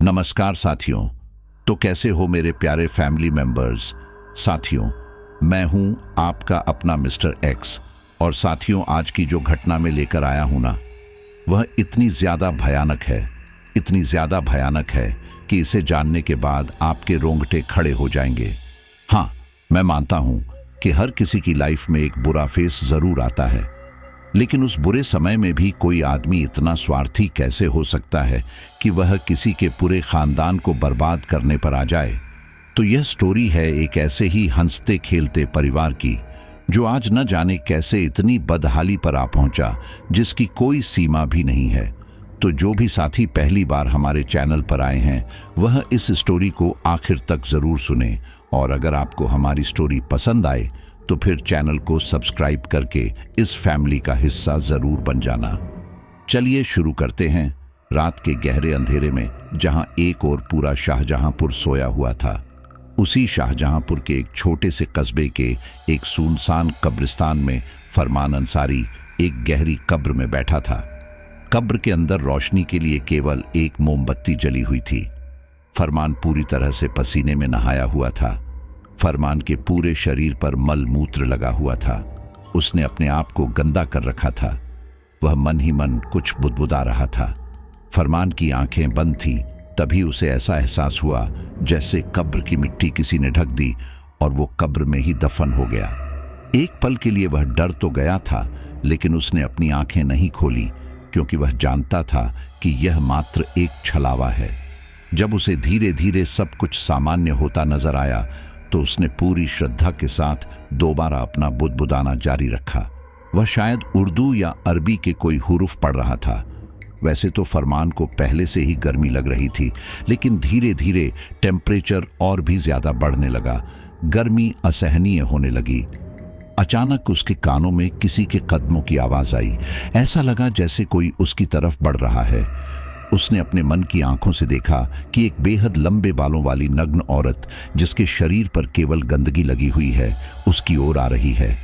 नमस्कार साथियों। तो कैसे हो मेरे प्यारे फैमिली मेंबर्स। साथियों, मैं हूं आपका अपना मिस्टर एक्स। और साथियों, आज की जो घटना में लेकर आया हूं ना, वह इतनी ज़्यादा भयानक है कि इसे जानने के बाद आपके रोंगटे खड़े हो जाएंगे। हाँ, मैं मानता हूं कि हर किसी की लाइफ में एक बुरा फेस ज़रूर आता है, लेकिन उस बुरे समय में भी कोई आदमी इतना स्वार्थी कैसे हो सकता है कि वह किसी के पूरे खानदान को बर्बाद करने पर आ जाए। तो यह स्टोरी है एक ऐसे ही हंसते खेलते परिवार की, जो आज न जाने कैसे इतनी बदहाली पर आ पहुंचा जिसकी कोई सीमा भी नहीं है। तो जो भी साथी पहली बार हमारे चैनल पर आए हैं, वह इस स्टोरी को आखिर तक जरूर सुने। और अगर आपको हमारी स्टोरी पसंद आए तो फिर चैनल को सब्सक्राइब करके इस फैमिली का हिस्सा जरूर बन जाना। चलिए शुरू करते हैं। रात के गहरे अंधेरे में जहां एक ओर पूरा शाहजहांपुर सोया हुआ था, उसी शाहजहांपुर के एक छोटे से कस्बे के एक सुनसान कब्रिस्तान में फरमान अंसारी एक गहरी कब्र में बैठा था। कब्र के अंदर रोशनी के लिए केवल एक मोमबत्ती जली हुई थी। फरमान पूरी तरह से पसीने में नहाया हुआ था। फरमान के पूरे शरीर पर मल मूत्र लगा हुआ था। उसने अपने आप को गंदा कर रखा था। वह मन ही मन कुछ बुदबुदा रहा था। फरमान की आंखें बंद थीं। तभी उसे ऐसा एहसास हुआ जैसे कब्र की मिट्टी किसी ने ढक दी और वो कब्र में ही दफन हो गया। एक पल के लिए वह डर तो गया था, लेकिन उसने अपनी आंखें नहीं खोली, क्योंकि वह जानता था कि यह मात्र एक छलावा है। जब उसे धीरे धीरे सब कुछ सामान्य होता नजर आया तो उसने पूरी श्रद्धा के साथ दोबारा अपना बुदबुदाना जारी रखा। वह शायद उर्दू या अरबी के कोई हुरूफ पढ़ रहा था। वैसे तो फरमान को पहले से ही गर्मी लग रही थी, लेकिन धीरे धीरे टेम्परेचर और भी ज्यादा बढ़ने लगा। गर्मी असहनीय होने लगी। अचानक उसके कानों में किसी के कदमों की आवाज आई। ऐसा लगा जैसे कोई उसकी तरफ बढ़ रहा है। उसने अपने मन की आंखों से देखा कि एक बेहद लंबे बालों वाली नग्न औरत, जिसके शरीर पर केवल गंदगी लगी हुई है, उसकी ओर आ रही है।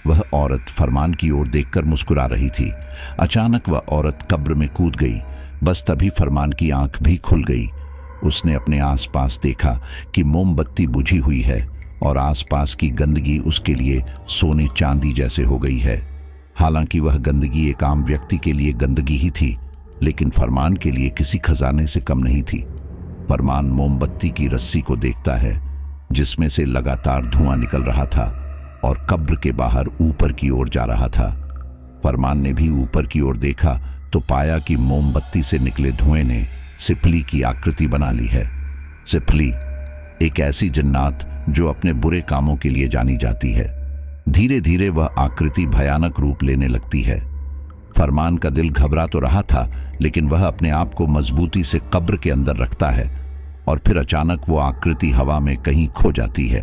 वह औरत फरमान की ओर देखकर मुस्कुरा रही थी। अचानक वह औरत कब्र में कूद गई। बस तभी फरमान की आंख भी खुल गई। उसने अपने आसपास देखा कि मोमबत्ती बुझी हुई है और आसपास की गंदगी उसके लिए सोने चांदी जैसे हो गई है। हालांकि वह गंदगी एक आम व्यक्ति के लिए गंदगी ही थी, लेकिन फरमान के लिए किसी खजाने से कम नहीं थी। फरमान मोमबत्ती की रस्सी को देखता है, जिसमें से लगातार धुआं निकल रहा था और कब्र के बाहर ऊपर की ओर जा रहा था। फरमान ने भी ऊपर की ओर देखा तो पाया कि मोमबत्ती से निकले धुएं ने सिपली की आकृति बना ली है। सिपली एक ऐसी जन्नात जो अपने बुरे कामों के लिए जानी जाती है। धीरे धीरे वह आकृति भयानक रूप लेने लगती है। फरमान का दिल घबरा तो रहा था, लेकिन वह अपने आप को मजबूती से कब्र के अंदर रखता है और फिर अचानक वो आकृति हवा में कहीं खो जाती है।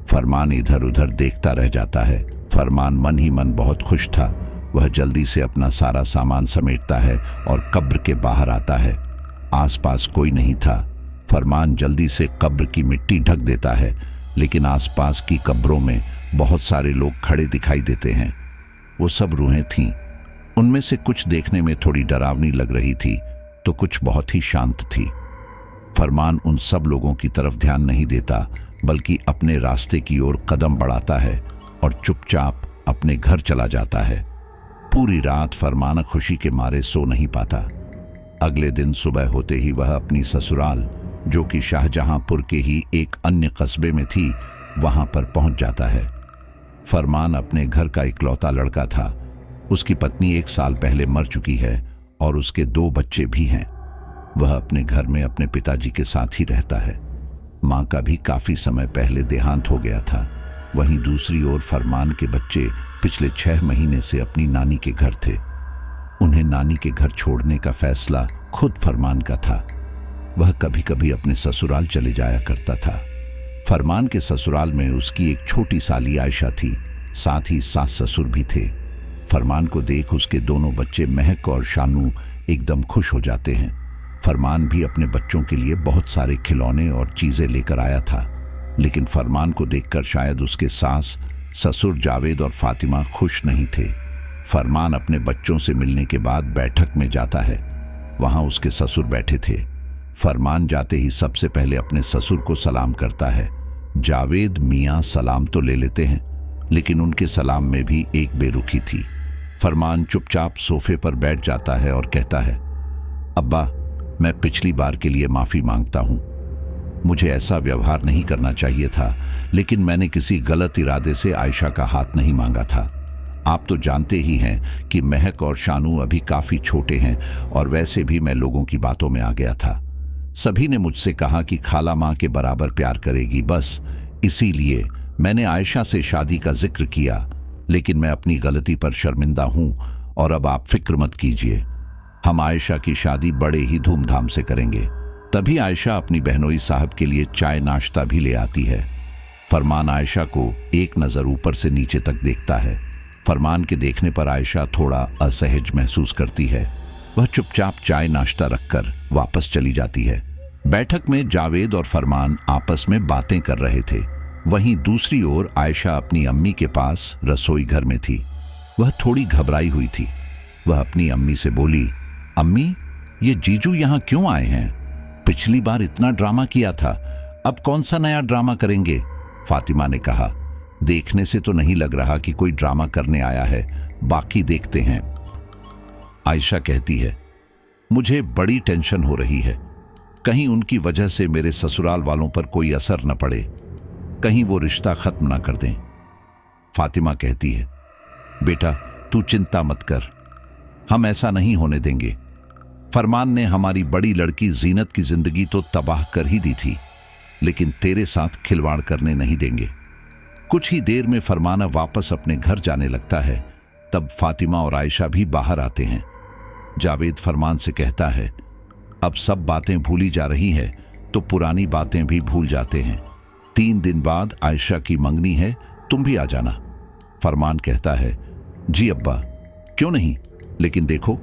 फरमान इधर उधर देखता रह जाता है। फरमान मन ही मन बहुत खुश था। वह जल्दी से अपना सारा सामान समेटता है और कब्र के बाहर आता है। आसपास कोई नहीं था। फरमान जल्दी से कब्र की मिट्टी ढक देता है, लेकिन आसपास की कब्रों में बहुत सारे लोग खड़े दिखाई देते हैं। वो सब रूहें थीं। उनमें से कुछ देखने में थोड़ी डरावनी लग रही थी, तो कुछ बहुत ही शांत थी। फरमान उन सब लोगों की तरफ ध्यान नहीं देता, बल्कि अपने रास्ते की ओर कदम बढ़ाता है और चुपचाप अपने घर चला जाता है। पूरी रात फरमान खुशी के मारे सो नहीं पाता। अगले दिन सुबह होते ही वह अपनी ससुराल, जो कि शाहजहांपुर के ही एक अन्य कस्बे में थी, वहां पर पहुंच जाता है। फरमान अपने घर का इकलौता लड़का था। उसकी पत्नी 1 साल पहले मर चुकी है और उसके 2 बच्चे भी हैं। वह अपने घर में अपने पिताजी के साथ ही रहता है। माँ का भी काफी समय पहले देहांत हो गया था। वहीं दूसरी ओर फरमान के बच्चे पिछले 6 महीने से अपनी नानी के घर थे। उन्हें नानी के घर छोड़ने का फैसला खुद फरमान का था। वह कभी कभी अपने ससुराल चले जाया करता था। फरमान के ससुराल में उसकी एक छोटी साली आयशा थी, साथ ही सास ससुर भी थे। फरमान को देख उसके दोनों बच्चे महक और शानू एकदम खुश हो जाते हैं। फरमान भी अपने बच्चों के लिए बहुत सारे खिलौने और चीजें लेकर आया था, लेकिन फरमान को देखकर शायद उसके सास ससुर जावेद और फातिमा खुश नहीं थे। फरमान अपने बच्चों से मिलने के बाद बैठक में जाता है। वहां उसके ससुर बैठे थे। फरमान जाते ही सबसे पहले अपने ससुर को सलाम करता है। जावेद मियां सलाम तो ले लेते हैं, लेकिन उनके सलाम में भी एक बेरुखी थी। फरमान चुपचाप सोफे पर बैठ जाता है और कहता है, अब्बा, मैं पिछली बार के लिए माफी मांगता हूं। मुझे ऐसा व्यवहार नहीं करना चाहिए था, लेकिन मैंने किसी गलत इरादे से आयशा का हाथ नहीं मांगा था। आप तो जानते ही हैं कि महक और शानू अभी काफी छोटे हैं, और वैसे भी मैं लोगों की बातों में आ गया था। सभी ने मुझसे कहा कि खाला मां के बराबर प्यार करेगी, बस इसीलिए मैंने आयशा से शादी का जिक्र किया। लेकिन मैं अपनी गलती पर शर्मिंदा हूं, और अब आप फिक्र मत कीजिए, हम आयशा की शादी बड़े ही धूमधाम से करेंगे। तभी आयशा अपनी बहनोई साहब के लिए चाय नाश्ता भी ले आती है। फरमान आयशा को एक नजर ऊपर से नीचे तक देखता है। फरमान के देखने पर आयशा थोड़ा असहज महसूस करती है। वह चुपचाप चाय नाश्ता रखकर वापस चली जाती है। बैठक में जावेद और फरमान आपस में बातें कर रहे थे। वहीं दूसरी ओर आयशा अपनी अम्मी के पास रसोई घर में थी। वह थोड़ी घबराई हुई थी। वह अपनी अम्मी से बोली, अम्मी, ये जीजू यहाँ क्यों आए हैं? पिछली बार इतना ड्रामा किया था, अब कौन सा नया ड्रामा करेंगे? फातिमा ने कहा, देखने से तो नहीं लग रहा कि कोई ड्रामा करने आया है, बाकी देखते हैं। आयशा कहती है, मुझे बड़ी टेंशन हो रही है, कहीं उनकी वजह से मेरे ससुराल वालों पर कोई असर न पड़े, कहीं वो रिश्ता खत्म ना कर दें। फातिमा कहती है, बेटा तू चिंता मत कर, हम ऐसा नहीं होने देंगे। फरमान ने हमारी बड़ी लड़की जीनत की जिंदगी तो तबाह कर ही दी थी, लेकिन तेरे साथ खिलवाड़ करने नहीं देंगे। कुछ ही देर में फरमान वापस अपने घर जाने लगता है। तब फातिमा और आयशा भी बाहर आते हैं। जावेद फरमान से कहता है, अब सब बातें भूली जा रही है तो पुरानी बातें भी भूल जाते हैं। 3 दिन बाद आयशा की मंगनी है, तुम भी आ जाना। फरमान कहता है, जी अब्बा, क्यों नहीं, लेकिन देखो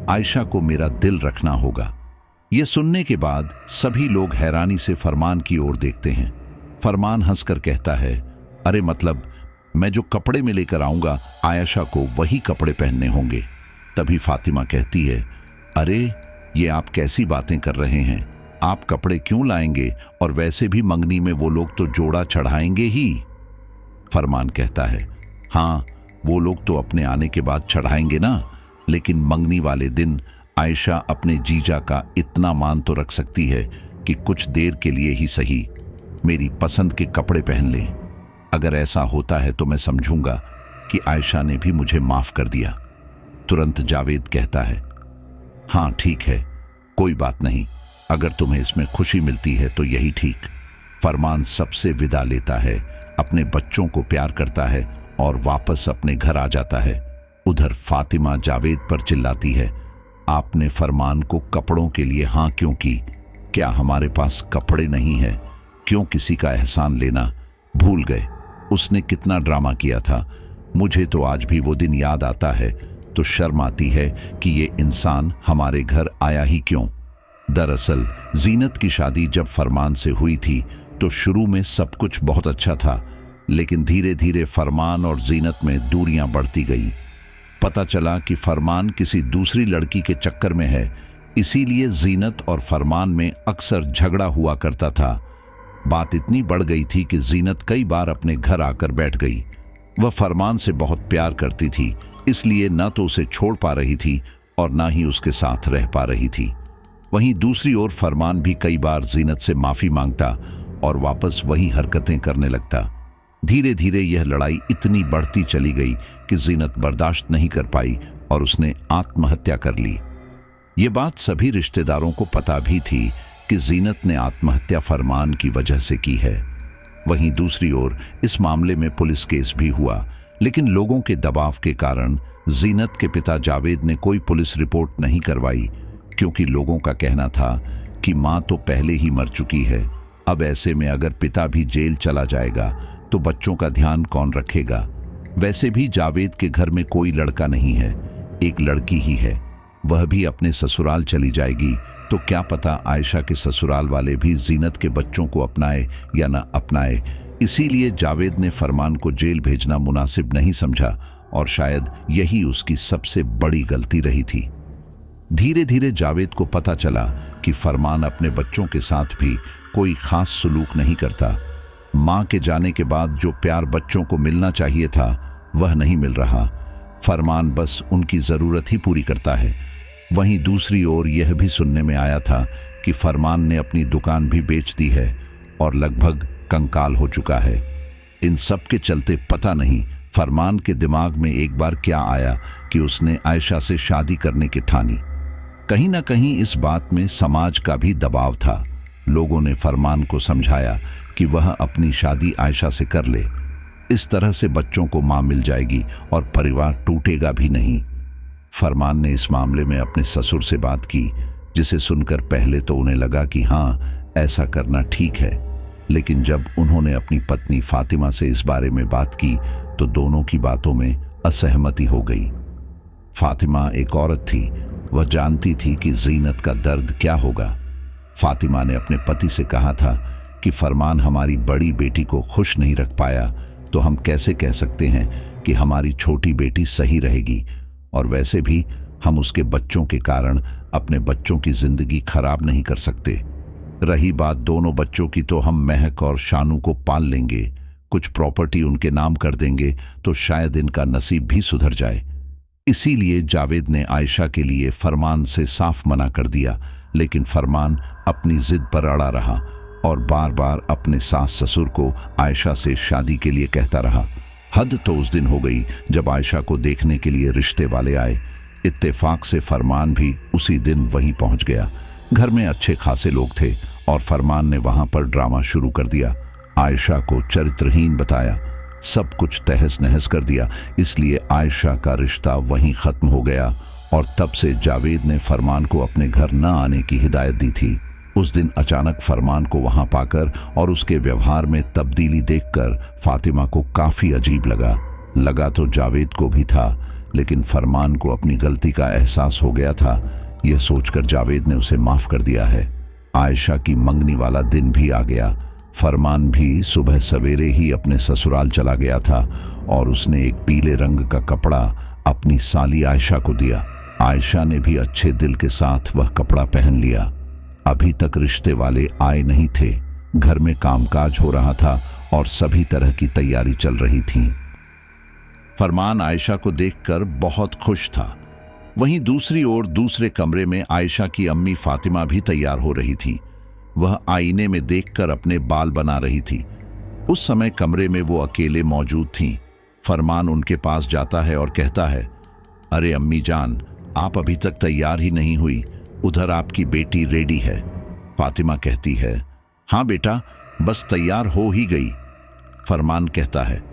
आयशा को मेरा दिल रखना होगा। यह सुनने के बाद सभी लोग हैरानी से फरमान की ओर देखते हैं। फरमान हंसकर कहता है, अरे मतलब मैं जो कपड़े में लेकर आऊंगा आयशा को वही कपड़े पहनने होंगे। तभी फातिमा कहती है, अरे ये आप कैसी बातें कर रहे हैं, आप कपड़े क्यों लाएंगे, और वैसे भी मंगनी में वो लोग तो जोड़ा चढ़ाएंगे ही। फरमान कहता है, हाँ वो लोग तो अपने आने के बाद चढ़ाएंगे ना, लेकिन मंगनी वाले दिन आयशा अपने जीजा का इतना मान तो रख सकती है कि कुछ देर के लिए ही सही मेरी पसंद के कपड़े पहन ले। अगर ऐसा होता है तो मैं समझूंगा कि आयशा ने भी मुझे माफ कर दिया। तुरंत जावेद कहता है, हाँ ठीक है, कोई बात नहीं, अगर तुम्हें इसमें खुशी मिलती है तो यही ठीक। फरमान सबसे विदा लेता है, अपने बच्चों को प्यार करता है और वापस अपने घर आ जाता है। उधर फातिमा जावेद पर चिल्लाती है, आपने फरमान को कपड़ों के लिए हाँ क्यों की? क्या हमारे पास कपड़े नहीं है? क्यों किसी का एहसान लेना भूल गए? उसने कितना ड्रामा किया था, मुझे तो आज भी वो दिन याद आता है तो शर्म आती है कि ये इंसान हमारे घर आया ही क्यों। दरअसल जीनत की शादी जब फरमान से हुई थी तो शुरू में सब कुछ बहुत अच्छा था, लेकिन धीरे धीरे फरमान और जीनत में दूरियां बढ़ती गई। पता चला कि फरमान किसी दूसरी लड़की के चक्कर में है, इसीलिए जीनत और फरमान में अक्सर झगड़ा हुआ करता था। बात इतनी बढ़ गई थी कि जीनत कई बार अपने घर आकर बैठ गई। वह फरमान से बहुत प्यार करती थी, इसलिए न तो उसे छोड़ पा रही थी और न ही उसके साथ रह पा रही थी। वहीं दूसरी ओर फरमान भी कई बार जीनत से माफी मांगता और वापस वही हरकतें करने लगता। धीरे धीरे यह लड़ाई इतनी बढ़ती चली गई कि जीनत बर्दाश्त नहीं कर पाई और उसने आत्महत्या कर ली। ये बात सभी रिश्तेदारों को पता भी थी कि जीनत ने आत्महत्या फरमान की वजह से की है। वहीं दूसरी ओर इस मामले में पुलिस केस भी हुआ, लेकिन लोगों के दबाव के कारण जीनत के पिता जावेद ने कोई पुलिस रिपोर्ट नहीं करवाई, क्योंकि लोगों का कहना था कि मां तो पहले ही मर चुकी है। अब ऐसे में अगर पिता भी जेल चला जाएगा तो बच्चों का ध्यान कौन रखेगा? वैसे भी जावेद के घर में कोई लड़का नहीं है, एक लड़की ही है। वह भी अपने ससुराल चली जाएगी तो क्या पता आयशा के ससुराल वाले भी जीनत के बच्चों को अपनाए या न अपनाए। इसीलिए जावेद ने फरमान को जेल भेजना मुनासिब नहीं समझा और शायद यही उसकी सबसे बड़ी गलती रही थी। धीरे धीरे जावेद को पता चला कि फरमान अपने बच्चों के साथ भी कोई खास सलूक नहीं करता। माँ के जाने के बाद जो प्यार बच्चों को मिलना चाहिए था वह नहीं मिल रहा। फरमान बस उनकी ज़रूरत ही पूरी करता है। वहीं दूसरी ओर यह भी सुनने में आया था कि फरमान ने अपनी दुकान भी बेच दी है और लगभग कंकाल हो चुका है। इन सब के चलते पता नहीं फरमान के दिमाग में एक बार क्या आया कि उसने आयशा से शादी करने की ठानी। कहीं ना कहीं इस बात में समाज का भी दबाव था। लोगों ने फरमान को समझाया कि वह अपनी शादी आयशा से कर ले, इस तरह से बच्चों को मां मिल जाएगी और परिवार टूटेगा भी नहीं। फरमान ने इस मामले में अपने ससुर से बात की, जिसे सुनकर पहले तो उन्हें लगा कि हाँ, ऐसा करना ठीक है, लेकिन जब उन्होंने अपनी पत्नी फातिमा से इस बारे में बात की तो दोनों की बातों में असहमति हो गई। फातिमा एक औरत थी, वह जानती थी कि जीनत का दर्द क्या होगा। फातिमा ने अपने पति से कहा था कि फरमान हमारी बड़ी बेटी को खुश नहीं रख पाया तो हम कैसे कह सकते हैं कि हमारी छोटी बेटी सही रहेगी, और वैसे भी हम उसके बच्चों के कारण अपने बच्चों की जिंदगी खराब नहीं कर सकते। रही बात दोनों बच्चों की, तो हम महक और शानू को पाल लेंगे, कुछ प्रॉपर्टी उनके नाम कर देंगे तो शायद इनका नसीब भी सुधर जाए। इसीलिए जावेद ने आयशा के लिए फरमान से साफ मना कर दिया, लेकिन फरमान अपनी जिद पर अड़ा रहा और बार बार अपने सास ससुर को आयशा से शादी के लिए कहता रहा। हद तो उस दिन हो गई जब आयशा को देखने के लिए रिश्ते वाले आए। इत्तेफाक से फरमान भी उसी दिन वहीं पहुंच गया। घर में अच्छे खासे लोग थे और फरमान ने वहां पर ड्रामा शुरू कर दिया। आयशा को चरित्रहीन बताया, सब कुछ तहस नहस कर दिया। इसलिए आयशा का रिश्ता वहीं खत्म हो गया और तब से जावेद ने फरमान को अपने घर न आने की हिदायत दी थी। उस दिन अचानक फरमान को वहां पाकर और उसके व्यवहार में तब्दीली देखकर फातिमा को काफी अजीब लगा तो जावेद को भी था, लेकिन फरमान को अपनी गलती का एहसास हो गया था। यह सोचकर जावेद ने उसे माफ कर दिया है। आयशा की मंगनी वाला दिन भी आ गया। फरमान भी सुबह सवेरे ही अपने ससुराल चला गया था और उसने एक पीले रंग का कपड़ा अपनी साली आयशा को दिया। आयशा ने भी अच्छे दिल के साथ वह कपड़ा पहन लिया। अभी तक रिश्ते वाले आए नहीं थे। घर में कामकाज हो रहा था और सभी तरह की तैयारी चल रही थी। फरमान आयशा को देखकर बहुत खुश था। वहीं दूसरी ओर दूसरे कमरे में आयशा की अम्मी फातिमा भी तैयार हो रही थी। वह आईने में देखकर अपने बाल बना रही थी। उस समय कमरे में वो अकेले मौजूद थीं। फरमान उनके पास जाता है और कहता है, अरे अम्मी जान, आप अभी तक तैयार ही नहीं हुई, उधर आपकी बेटी रेडी है। फातिमा कहती है, हाँ बेटा, बस तैयार हो ही गई। फरमान कहता है,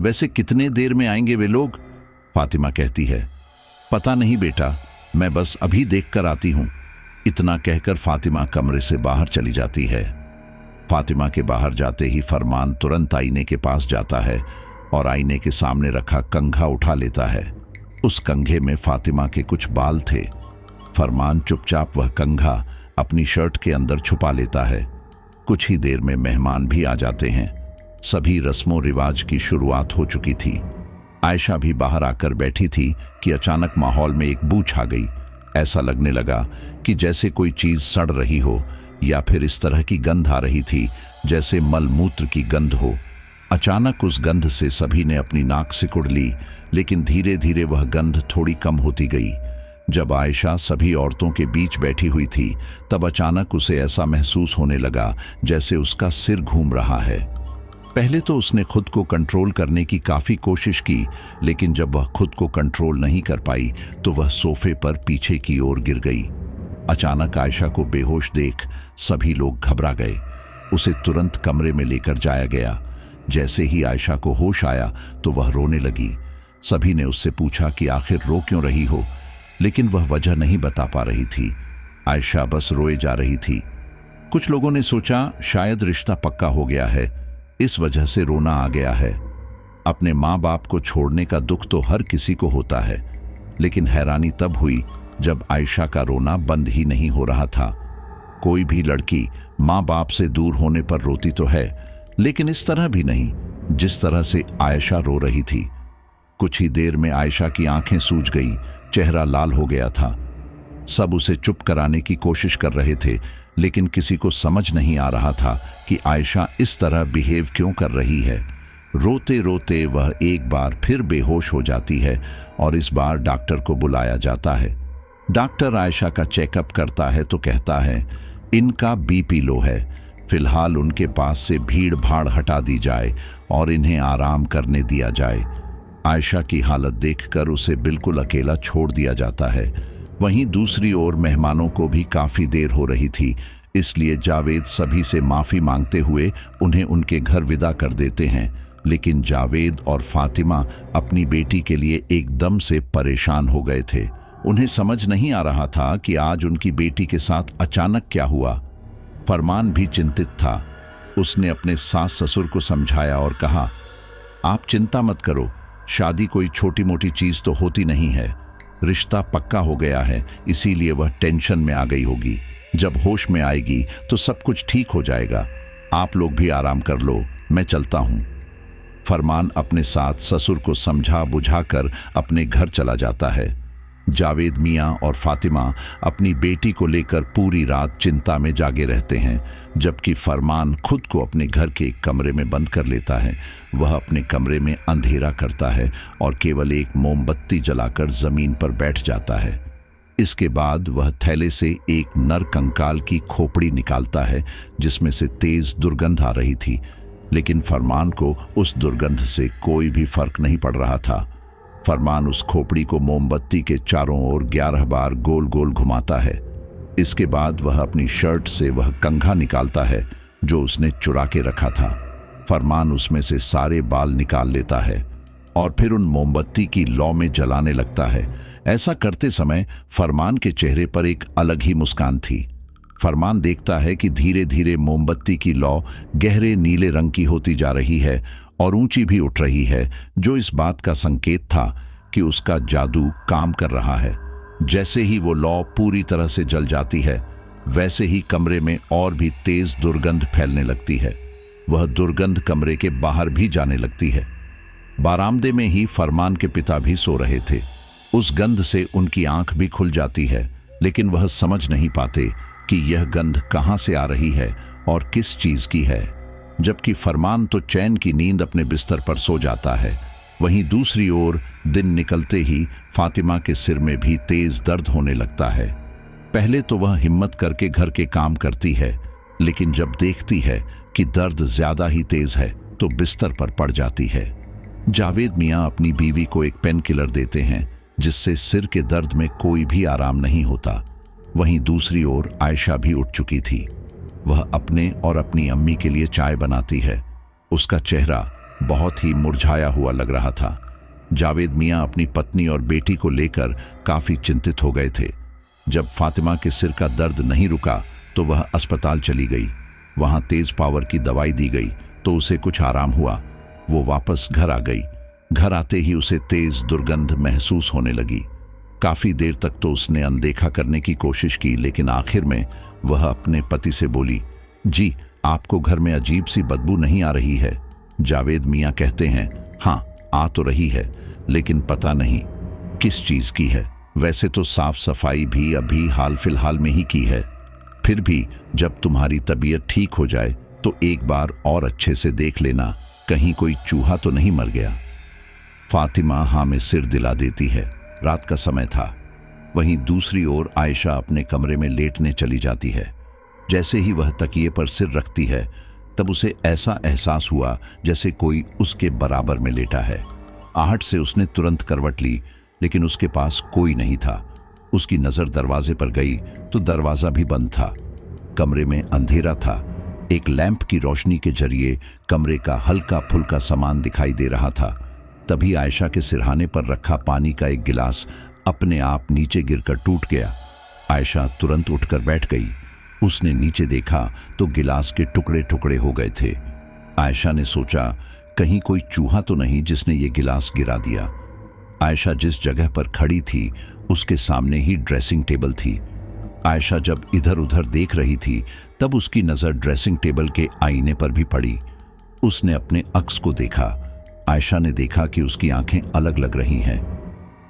वैसे कितने देर में आएंगे वे लोग? फातिमा कहती है, पता नहीं बेटा, मैं बस अभी देख कर आती हूं। इतना कहकर फातिमा कमरे से बाहर चली जाती है। फातिमा के बाहर जाते ही फरमान तुरंत आईने के पास जाता है और आईने के सामने रखा कंघा उठा लेता है। उस कंघे में फातिमा के कुछ बाल थे। फरमान चुपचाप वह कंघा अपनी शर्ट के अंदर छुपा लेता है। कुछ ही देर में मेहमान भी आ जाते हैं। सभी रस्मों रिवाज की शुरुआत हो चुकी थी। आयशा भी बाहर आकर बैठी थी कि अचानक माहौल में एक बू छा गई। ऐसा लगने लगा कि जैसे कोई चीज सड़ रही हो या फिर इस तरह की गंध आ रही थी जैसे मलमूत्र की गंध हो। अचानक उस गंध से सभी ने अपनी नाक सिकुड़ ली, लेकिन धीरे धीरे वह गंध थोड़ी कम होती गई। जब आयशा सभी औरतों के बीच बैठी हुई थी, तब अचानक उसे ऐसा महसूस होने लगा जैसे उसका सिर घूम रहा है। पहले तो उसने खुद को कंट्रोल करने की काफी कोशिश की, लेकिन जब वह खुद को कंट्रोल नहीं कर पाई तो वह सोफे पर पीछे की ओर गिर गई। अचानक आयशा को बेहोश देख सभी लोग घबरा गए। उसे तुरंत कमरे में लेकर जाया गया। जैसे ही आयशा को होश आया तो वह रोने लगी। सभी ने उससे पूछा कि आखिर रो क्यों रही हो, लेकिन वह वजह नहीं बता पा रही थी। आयशा बस रोए जा रही थी। कुछ लोगों ने सोचा शायद रिश्ता पक्का हो गया है, इस वजह से रोना आ गया है। अपने माँ बाप को छोड़ने का दुख तो हर किसी को होता है, लेकिन हैरानी तब हुई जब आयशा का रोना बंद ही नहीं हो रहा था। कोई भी लड़की माँ बाप से दूर होने पर रोती तो है, लेकिन इस तरह भी नहीं जिस तरह से आयशा रो रही थी। कुछ ही देर में आयशा की आंखें सूज गई, चेहरा लाल हो गया था। सब उसे चुप कराने की कोशिश कर रहे थे, लेकिन किसी को समझ नहीं आ रहा था कि आयशा इस तरह बिहेव क्यों कर रही है। रोते रोते वह एक बार फिर बेहोश हो जाती है और इस बार डॉक्टर को बुलाया जाता है। डॉक्टर आयशा का चेकअप करता है तो कहता है, इनका बीपी लो है, फिलहाल उनके पास से भीड़ भाड़ हटा दी जाए और इन्हें आराम करने दिया जाए। आयशा की हालत देखकर उसे बिल्कुल अकेला छोड़ दिया जाता है। वहीं दूसरी ओर मेहमानों को भी काफ़ी देर हो रही थी, इसलिए जावेद सभी से माफ़ी मांगते हुए उन्हें उनके घर विदा कर देते हैं। लेकिन जावेद और फातिमा अपनी बेटी के लिए एकदम से परेशान हो गए थे। उन्हें समझ नहीं आ रहा था कि आज उनकी बेटी के साथ अचानक क्या हुआ। फरमान भी चिंतित था। उसने अपने सास ससुर को समझाया और कहा, आप चिंता मत करो, शादी कोई छोटी मोटी चीज़ तो होती नहीं है। रिश्ता पक्का हो गया है, इसीलिए वह टेंशन में आ गई होगी। जब होश में आएगी तो सब कुछ ठीक हो जाएगा। आप लोग भी आराम कर लो, मैं चलता हूँ। फरमान अपने साथ ससुर को समझा बुझाकर अपने घर चला जाता है। जावेद मियाँ और फातिमा अपनी बेटी को लेकर पूरी रात चिंता में जागे रहते हैं, जबकि फरमान खुद को अपने घर के एक कमरे में बंद कर लेता है। वह अपने कमरे में अंधेरा करता है और केवल एक मोमबत्ती जलाकर जमीन पर बैठ जाता है। इसके बाद वह थैले से एक नर कंकाल की खोपड़ी निकालता है, जिसमें से तेज दुर्गंध आ रही थी, लेकिन फरमान को उस दुर्गंध से कोई भी फर्क नहीं पड़ रहा था। फरमान उस खोपड़ी को मोमबत्ती के चारों ओर 11 बार गोल गोल घुमाता है। इसके बाद वह अपनी शर्ट से वह कंघा निकालता है जो उसने चुरा के रखा था। फरमान उसमें से सारे बाल निकाल लेता है और फिर उन मोमबत्ती की लौ में जलाने लगता है। ऐसा करते समय फरमान के चेहरे पर एक अलग ही मुस्कान थी। फरमान देखता है कि धीरे धीरे मोमबत्ती की लौ गहरे नीले रंग की होती जा रही है और ऊंची भी उठ रही है, जो इस बात का संकेत था कि उसका जादू काम कर रहा है। जैसे ही वो लौ पूरी तरह से जल जाती है, वैसे ही कमरे में और भी तेज दुर्गंध फैलने लगती है। वह दुर्गंध कमरे के बाहर भी जाने लगती है। बारामदे में ही फरमान के पिता भी सो रहे थे। उस गंध से उनकी आंख भी खुल जाती है, लेकिन वह समझ नहीं पाते कि यह गंध कहां से आ रही है और किस चीज की है। जबकि फरमान तो चैन की नींद अपने बिस्तर पर सो जाता है, वहीं दूसरी ओर दिन निकलते ही फातिमा के सिर में भी तेज दर्द होने लगता है। पहले तो वह हिम्मत करके घर के काम करती है, लेकिन जब देखती है कि दर्द ज्यादा ही तेज है तो बिस्तर पर पड़ जाती है। जावेद मियाँ अपनी बीवी को एक पेन किलर देते हैं, जिससे सिर के दर्द में कोई भी आराम नहीं होता। वहीं दूसरी ओर आयशा भी उठ चुकी थी। वह अपने और अपनी अम्मी के लिए चाय बनाती है। उसका चेहरा बहुत ही मुरझाया हुआ लग रहा था। जावेद मियाँ अपनी पत्नी और बेटी को लेकर काफी चिंतित हो गए थे। जब फातिमा के सिर का दर्द नहीं रुका तो वह अस्पताल चली गई। वहां तेज पावर की दवाई दी गई तो उसे कुछ आराम हुआ। वो वापस घर आ गई। घर आते ही उसे तेज दुर्गंध महसूस होने लगी। काफी देर तक तो उसने अनदेखा करने की कोशिश की, लेकिन आखिर में वह अपने पति से बोली, जी आपको घर में अजीब सी बदबू नहीं आ रही है? जावेद मियाँ कहते हैं, हाँ आ तो रही है, लेकिन पता नहीं किस चीज की है। वैसे तो साफ सफाई भी अभी हाल फिलहाल में ही की है, फिर भी जब तुम्हारी तबीयत ठीक हो जाए तो एक बार और अच्छे से देख लेना, कहीं कोई चूहा तो नहीं मर गया। फातिमा हाँ में सिर दिला देती है। रात का समय था। वहीं दूसरी ओर आयशा अपने कमरे में लेटने चली जाती है। जैसे ही वह तकिए पर सिर रखती है, तब उसे ऐसा एहसास हुआ जैसे कोई उसके बराबर में लेटा है। आहट से उसने तुरंत करवट ली, लेकिन उसके पास कोई नहीं था। उसकी नजर दरवाजे पर गई तो दरवाजा भी बंद था। कमरे में अंधेरा था। एक लैंप की रोशनी के जरिए कमरे का हल्का फुल्का सामान दिखाई दे रहा था। तभी आयशा के सिरहाने पर रखा पानी का एक गिलास अपने आप नीचे गिरकर टूट गया। आयशा तुरंत उठकर बैठ गई। उसने नीचे देखा तो गिलास के टुकड़े टुकड़े हो गए थे। आयशा ने सोचा, कहीं कोई चूहा तो नहीं जिसने ये गिलास गिरा दिया। आयशा जिस जगह पर खड़ी थी उसके सामने ही ड्रेसिंग टेबल थी। आयशा जब इधर उधर देख रही थी तब उसकी नजर ड्रेसिंग टेबल के आईने पर भी पड़ी। उसने अपने अक्स को देखा। आयशा ने देखा कि उसकी आंखें अलग लग रही हैं।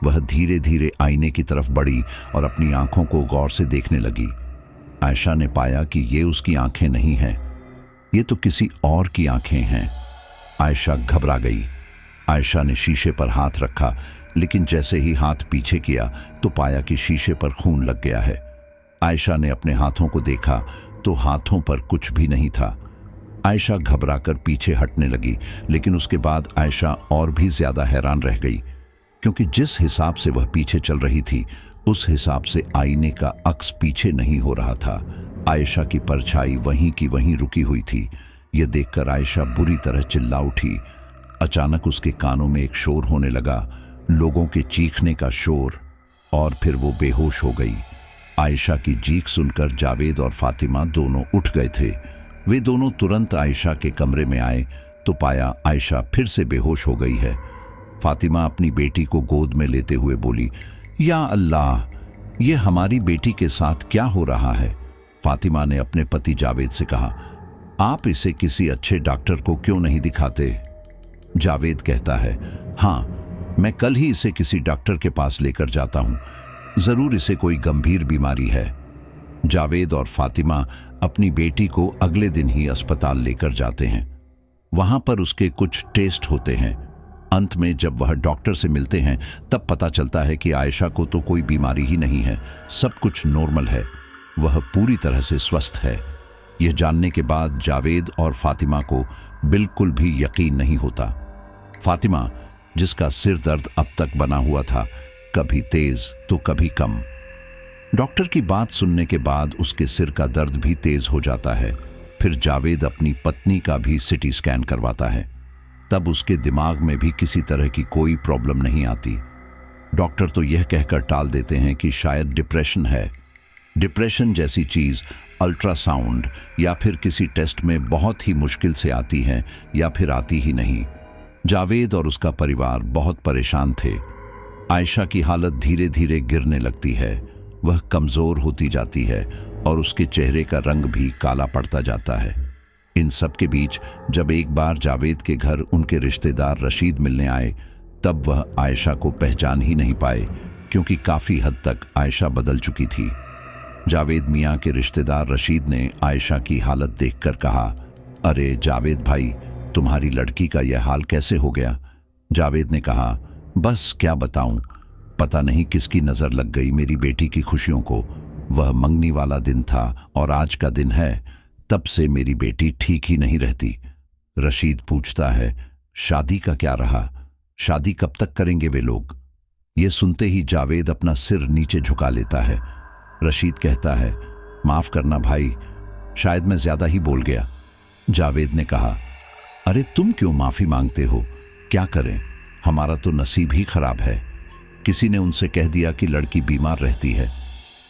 वह धीरे धीरे आईने की तरफ बढ़ी और अपनी आंखों को गौर से देखने लगी। आयशा ने पाया कि ये उसकी आंखें नहीं हैं, ये तो किसी और की आंखें हैं। आयशा घबरा गई। आयशा ने शीशे पर हाथ रखा, लेकिन जैसे ही हाथ पीछे किया तो पाया कि शीशे पर खून लग गया है। आयशा ने अपने हाथों को देखा तो हाथों पर कुछ भी नहीं था। आयशा घबराकर पीछे हटने लगी, लेकिन उसके बाद आयशा और भी ज्यादा हैरान रह गई, क्योंकि जिस हिसाब से वह पीछे चल रही थी उस हिसाब से आईने का अक्स पीछे नहीं हो रहा था। आयशा की परछाई वहीं की वहीं रुकी हुई थी। यह देखकर आयशा बुरी तरह चिल्ला उठी। अचानक उसके कानों में एक शोर होने लगा, लोगों के चीखने का शोर, और फिर वो बेहोश हो गई। आयशा की चीख सुनकर जावेद और फातिमा दोनों उठ गए थे। वे दोनों तुरंत आयशा के कमरे में आए तो पाया आयशा फिर से बेहोश हो गई है। फातिमा अपनी बेटी को गोद में लेते हुए बोली, या अल्लाह, ये हमारी बेटी के साथ क्या हो रहा है? फातिमा ने अपने पति जावेद से कहा, आप इसे किसी अच्छे डॉक्टर को क्यों नहीं दिखाते? जावेद कहता है, हाँ, मैं कल ही इसे किसी डॉक्टर के पास लेकर जाता हूं, जरूर इसे कोई गंभीर बीमारी है। जावेद और फातिमा अपनी बेटी को अगले दिन ही अस्पताल लेकर जाते हैं। वहां पर उसके कुछ टेस्ट होते हैं। अंत में जब वह डॉक्टर से मिलते हैं तब पता चलता है कि आयशा को तो कोई बीमारी ही नहीं है, सब कुछ नॉर्मल है, वह पूरी तरह से स्वस्थ है। यह जानने के बाद जावेद और फातिमा को बिल्कुल भी यकीन नहीं होता। फातिमा, जिसका सिर दर्द अब तक बना हुआ था, कभी तेज तो कभी कम। डॉक्टर की बात सुनने के बाद उसके सिर का दर्द भी तेज हो जाता है। फिर जावेद अपनी पत्नी का भी सीटी स्कैन करवाता है। तब उसके दिमाग में भी किसी तरह की कोई प्रॉब्लम नहीं आती। डॉक्टर तो यह कहकर टाल देते हैं कि शायद डिप्रेशन है। डिप्रेशन जैसी चीज अल्ट्रासाउंड या फिर किसी टेस्ट में बहुत ही मुश्किल से आती है या फिर आती ही नहीं। जावेद और उसका परिवार बहुत परेशान थे। आयशा की हालत धीरे धीरे गिरने लगती है, वह कमजोर होती जाती है और उसके चेहरे का रंग भी काला पड़ता जाता है। इन सब के बीच जब एक बार जावेद के घर उनके रिश्तेदार रशीद मिलने आए, तब वह आयशा को पहचान ही नहीं पाए, क्योंकि काफी हद तक आयशा बदल चुकी थी। जावेद मियां के रिश्तेदार रशीद ने आयशा की हालत देखकर कहा, अरे जावेद भाई, तुम्हारी लड़की का यह हाल कैसे हो गया? जावेद ने कहा, बस क्या बताऊं, पता नहीं किसकी नजर लग गई मेरी बेटी की खुशियों को। वह मंगनी वाला दिन था और आज का दिन है, तब से मेरी बेटी ठीक ही नहीं रहती। रशीद पूछता है, शादी का क्या रहा? शादी कब तक करेंगे वे लोग? ये सुनते ही जावेद अपना सिर नीचे झुका लेता है। रशीद कहता है, माफ करना भाई, शायद मैं ज्यादा ही बोल गया। जावेद ने कहा, अरे तुम क्यों माफी मांगते हो? क्या करें, हमारा तो नसीब ही खराब है। किसी ने उनसे कह दिया कि लड़की बीमार रहती है,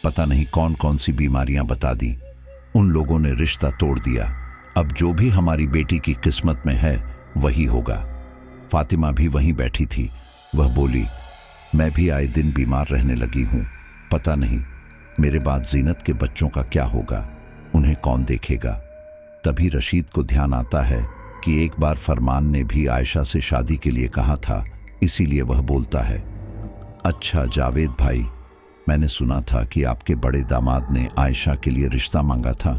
पता नहीं कौन कौन सी बीमारियां बता दी। उन लोगों ने रिश्ता तोड़ दिया। अब जो भी हमारी बेटी की किस्मत में है वही होगा। फातिमा भी वहीं बैठी थी। वह बोली, मैं भी आए दिन बीमार रहने लगी हूं, पता नहीं मेरे बाद जीनत के बच्चों का क्या होगा, उन्हें कौन देखेगा। तभी रशीद को ध्यान आता है कि एक बार फरमान ने भी आयशा से शादी के लिए कहा था, इसीलिए वह बोलता है, अच्छा जावेद भाई, मैंने सुना था कि आपके बड़े दामाद ने आयशा के लिए रिश्ता मांगा था।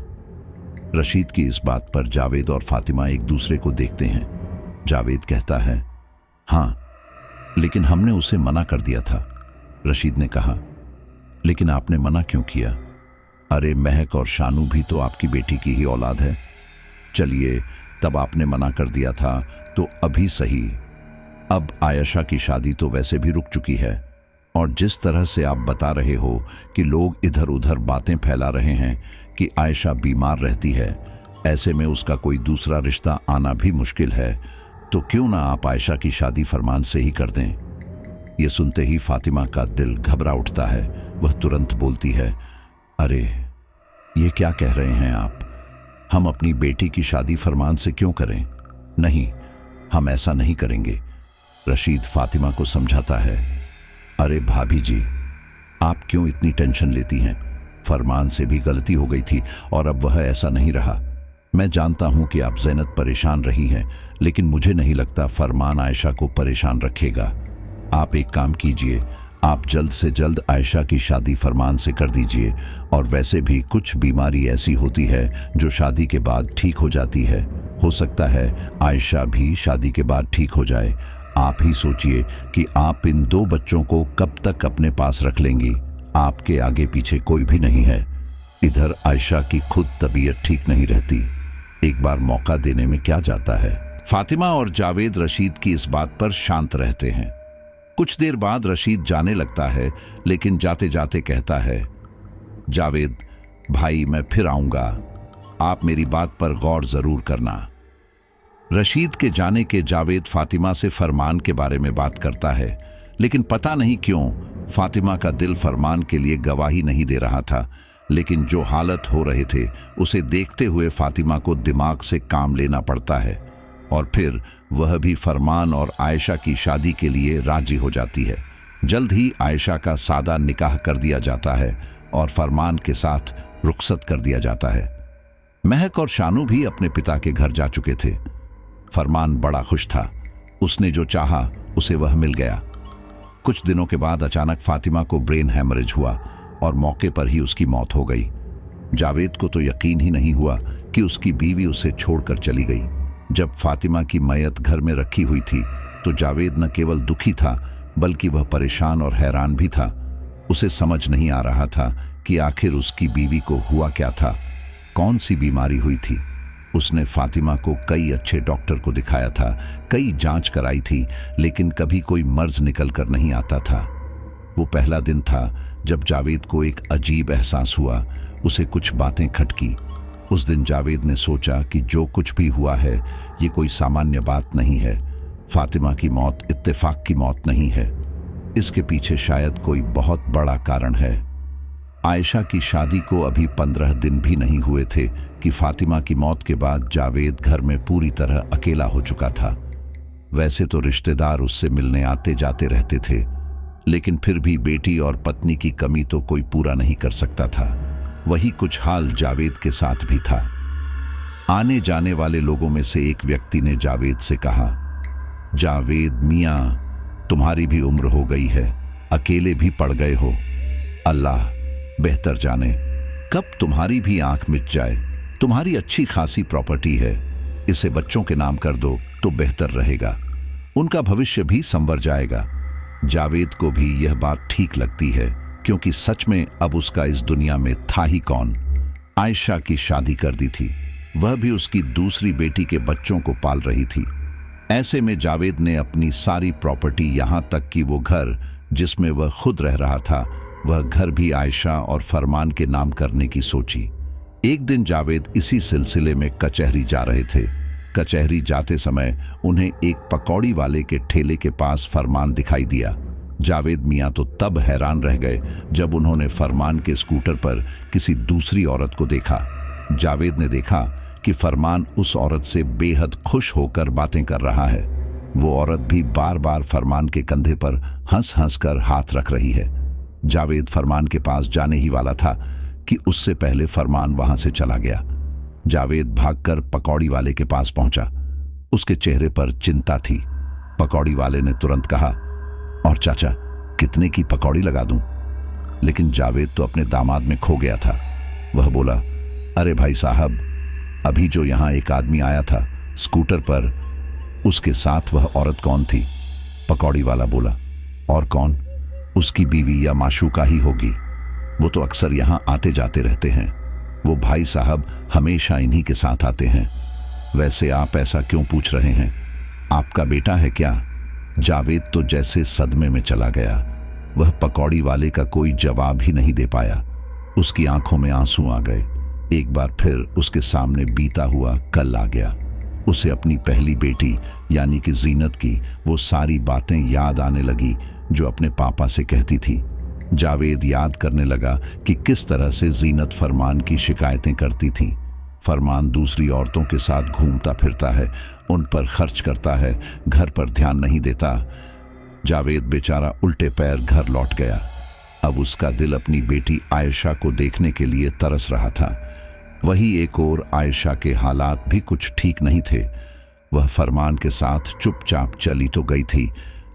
रशीद की इस बात पर जावेद और फातिमा एक दूसरे को देखते हैं। जावेद कहता है, हाँ, लेकिन हमने उसे मना कर दिया था। रशीद ने कहा, लेकिन आपने मना क्यों किया? अरे महक और शानू भी तो आपकी बेटी की ही औलाद है। चलिए, तब आपने मना कर दिया था तो अभी सही, अब आयशा की शादी तो वैसे भी रुक चुकी है, और जिस तरह से आप बता रहे हो कि लोग इधर उधर बातें फैला रहे हैं कि आयशा बीमार रहती है, ऐसे में उसका कोई दूसरा रिश्ता आना भी मुश्किल है, तो क्यों ना आप आयशा की शादी फरमान से ही कर दें। यह सुनते ही फातिमा का दिल घबरा उठता है। वह तुरंत बोलती है, अरे ये क्या कह रहे हैं आप? हम अपनी बेटी की शादी फरमान से क्यों करें? नहीं, हम ऐसा नहीं करेंगे। रशीद फातिमा को समझाता है, अरे भाभी जी, आप क्यों इतनी टेंशन लेती हैं? फरमान से भी गलती हो गई थी और अब वह ऐसा नहीं रहा। मैं जानता हूं कि आप ज़ैनत परेशान रही हैं, लेकिन मुझे नहीं लगता फरमान आयशा को परेशान रखेगा। आप एक काम कीजिए, आप जल्द से जल्द आयशा की शादी फरमान से कर दीजिए। और वैसे भी कुछ बीमारी ऐसी होती है जो शादी के बाद ठीक हो जाती है। हो सकता है आयशा भी शादी के बाद ठीक हो जाए। आप ही सोचिए कि आप इन 2 बच्चों को कब तक अपने पास रख लेंगी। आपके आगे पीछे कोई भी नहीं है। इधर आयशा की खुद तबीयत ठीक नहीं रहती। एक बार मौका देने में क्या जाता है। फातिमा और जावेद रशीद की इस बात पर शांत रहते हैं। कुछ देर बाद रशीद जाने लगता है, लेकिन जाते जाते कहता है, जावेद भाई मैं फिर आऊंगा, आप मेरी बात पर गौर जरूर करना। रशीद के जाने के जावेद फातिमा से फरमान के बारे में बात करता है, लेकिन पता नहीं क्यों फातिमा का दिल फरमान के लिए गवाही नहीं दे रहा था। लेकिन जो हालत हो रहे थे उसे देखते हुए फातिमा को दिमाग से काम लेना पड़ता है और फिर वह भी फरमान और आयशा की शादी के लिए राजी हो जाती है। जल्द ही आयशा का सादा निकाह कर दिया जाता है और फरमान के साथ रुखसत कर दिया जाता है। महक और शानू भी अपने पिता के घर जा चुके थे। फरमान बड़ा खुश था। उसने जो चाहा उसे वह मिल गया। कुछ दिनों के बाद अचानक फातिमा को ब्रेन हैमरेज हुआ और मौके पर ही उसकी मौत हो गई। जावेद को तो यकीन ही नहीं हुआ कि उसकी बीवी उसे छोड़कर चली गई। जब फातिमा की मैयत घर में रखी हुई थी तो जावेद न केवल दुखी था बल्कि वह परेशान और हैरान भी था। उसे समझ नहीं आ रहा था कि आखिर उसकी बीवी को हुआ क्या था, कौन सी बीमारी हुई थी। उसने फातिमा को कई अच्छे डॉक्टर को दिखाया था, कई जांच कराई थी, लेकिन कभी कोई मर्ज निकल कर नहीं आता था। वो पहला दिन था जब जावेद को एक अजीब एहसास हुआ। उसे कुछ बातें खटकी। उस दिन जावेद ने सोचा कि जो कुछ भी हुआ है ये कोई सामान्य बात नहीं है। फातिमा की मौत इत्तेफाक की मौत नहीं है। इसके पीछे शायद कोई बहुत बड़ा कारण है। आयशा की शादी को अभी 15 दिन भी नहीं हुए थे कि फातिमा की मौत के बाद जावेद घर में पूरी तरह अकेला हो चुका था। वैसे तो रिश्तेदार उससे मिलने आते जाते रहते थे, लेकिन फिर भी बेटी और पत्नी की कमी तो कोई पूरा नहीं कर सकता था। वही कुछ हाल जावेद के साथ भी था। आने जाने वाले लोगों में से एक व्यक्ति ने जावेद से कहा, जावेद मियाँ तुम्हारी भी उम्र हो गई है, अकेले भी पड़ गए हो। अल्लाह बेहतर जाने कब तुम्हारी भी आंख मिट जाए। तुम्हारी अच्छी खासी प्रॉपर्टी है, इसे बच्चों के नाम कर दो तो बेहतर रहेगा, उनका भविष्य भी संवर जाएगा। जावेद को भी यह बात ठीक लगती है, क्योंकि सच में अब उसका इस दुनिया में था ही कौन। आयशा की शादी कर दी थी, वह भी उसकी दूसरी बेटी के बच्चों को पाल रही थी। ऐसे में जावेद ने अपनी सारी प्रॉपर्टी, यहां तक कि वो घर जिसमें वह खुद रह रहा था, वह घर भी आयशा और फरमान के नाम करने की सोची। एक दिन जावेद इसी सिलसिले में कचहरी जा रहे थे। कचहरी जाते समय उन्हें एक पकौड़ी वाले के ठेले के पास फरमान दिखाई दिया। जावेद मियाँ तो तब हैरान रह गए जब उन्होंने फरमान के स्कूटर पर किसी दूसरी औरत को देखा। जावेद ने देखा कि फरमान उस औरत से बेहद खुश होकर बातें कर रहा है। वो औरत भी बार बार फरमान के कंधे पर हंस हंस कर हाथ रख रही है। जावेद फरमान के पास जाने ही वाला था कि उससे पहले फरमान वहां से चला गया। जावेद भागकर पकौड़ी वाले के पास पहुंचा। उसके चेहरे पर चिंता थी। पकौड़ी वाले ने तुरंत कहा, और चाचा कितने की पकौड़ी लगा दूं? लेकिन जावेद तो अपने दामाद में खो गया था। वह बोला, अरे भाई साहब, अभी जो यहां एक आदमी आया था स्कूटर पर, उसके साथ वह औरत कौन थी? पकौड़ी वाला बोला, और कौन? उसकी बीवी या माशूका ही होगी। वो तो अक्सर यहां आते जाते रहते हैं। वो भाई साहब हमेशा इन्हीं के साथ आते हैं। वैसे आप ऐसा क्यों पूछ रहे हैं? आपका बेटा है क्या? जावेद तो जैसे सदमे में चला गया। वह पकौड़ी वाले का कोई जवाब ही नहीं दे पाया। उसकी आंखों में आंसू आ गए। एक बार फिर उसके सामने बीता हुआ कल आ गया। उसे अपनी पहली बेटी यानी कि जीनत की वो सारी बातें याद आने लगी जो अपने पापा से कहती थी। जावेद याद करने लगा कि किस तरह से जीनत फरमान की शिकायतें करती थी। फरमान दूसरी औरतों के साथ घूमता फिरता है, उन पर खर्च करता है, घर पर ध्यान नहीं देता। जावेद बेचारा उल्टे पैर घर लौट गया। अब उसका दिल अपनी बेटी आयशा को देखने के लिए तरस रहा था। वही एक ओर आयशा के हालात भी कुछ ठीक नहीं थे। वह फरमान के साथ चुपचाप चली तो गई थी,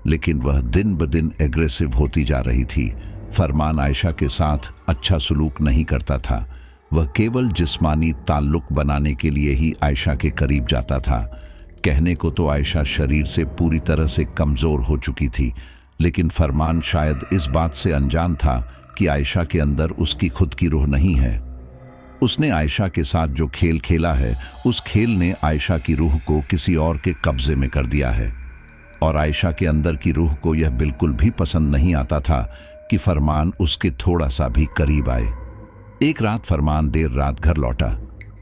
लेकिन वह दिन ब दिन एग्रेसिव होती जा रही थी। फरमान आयशा के साथ अच्छा सलूक नहीं करता था। वह केवल जिस्मानी ताल्लुक बनाने के लिए ही आयशा के करीब जाता था। कहने को तो आयशा शरीर से पूरी तरह से कमज़ोर हो चुकी थी, लेकिन फरमान शायद इस बात से अनजान था कि आयशा के अंदर उसकी खुद की रूह नहीं है। उसने आयशा के साथ जो खेल खेला है, उस खेल ने आयशा की रूह को किसी और के कब्जे में कर दिया है। और आयशा के अंदर की रूह को यह बिल्कुल भी पसंद नहीं आता था कि फरमान उसके थोड़ा सा भी करीब आए। एक रात फरमान देर रात घर लौटा।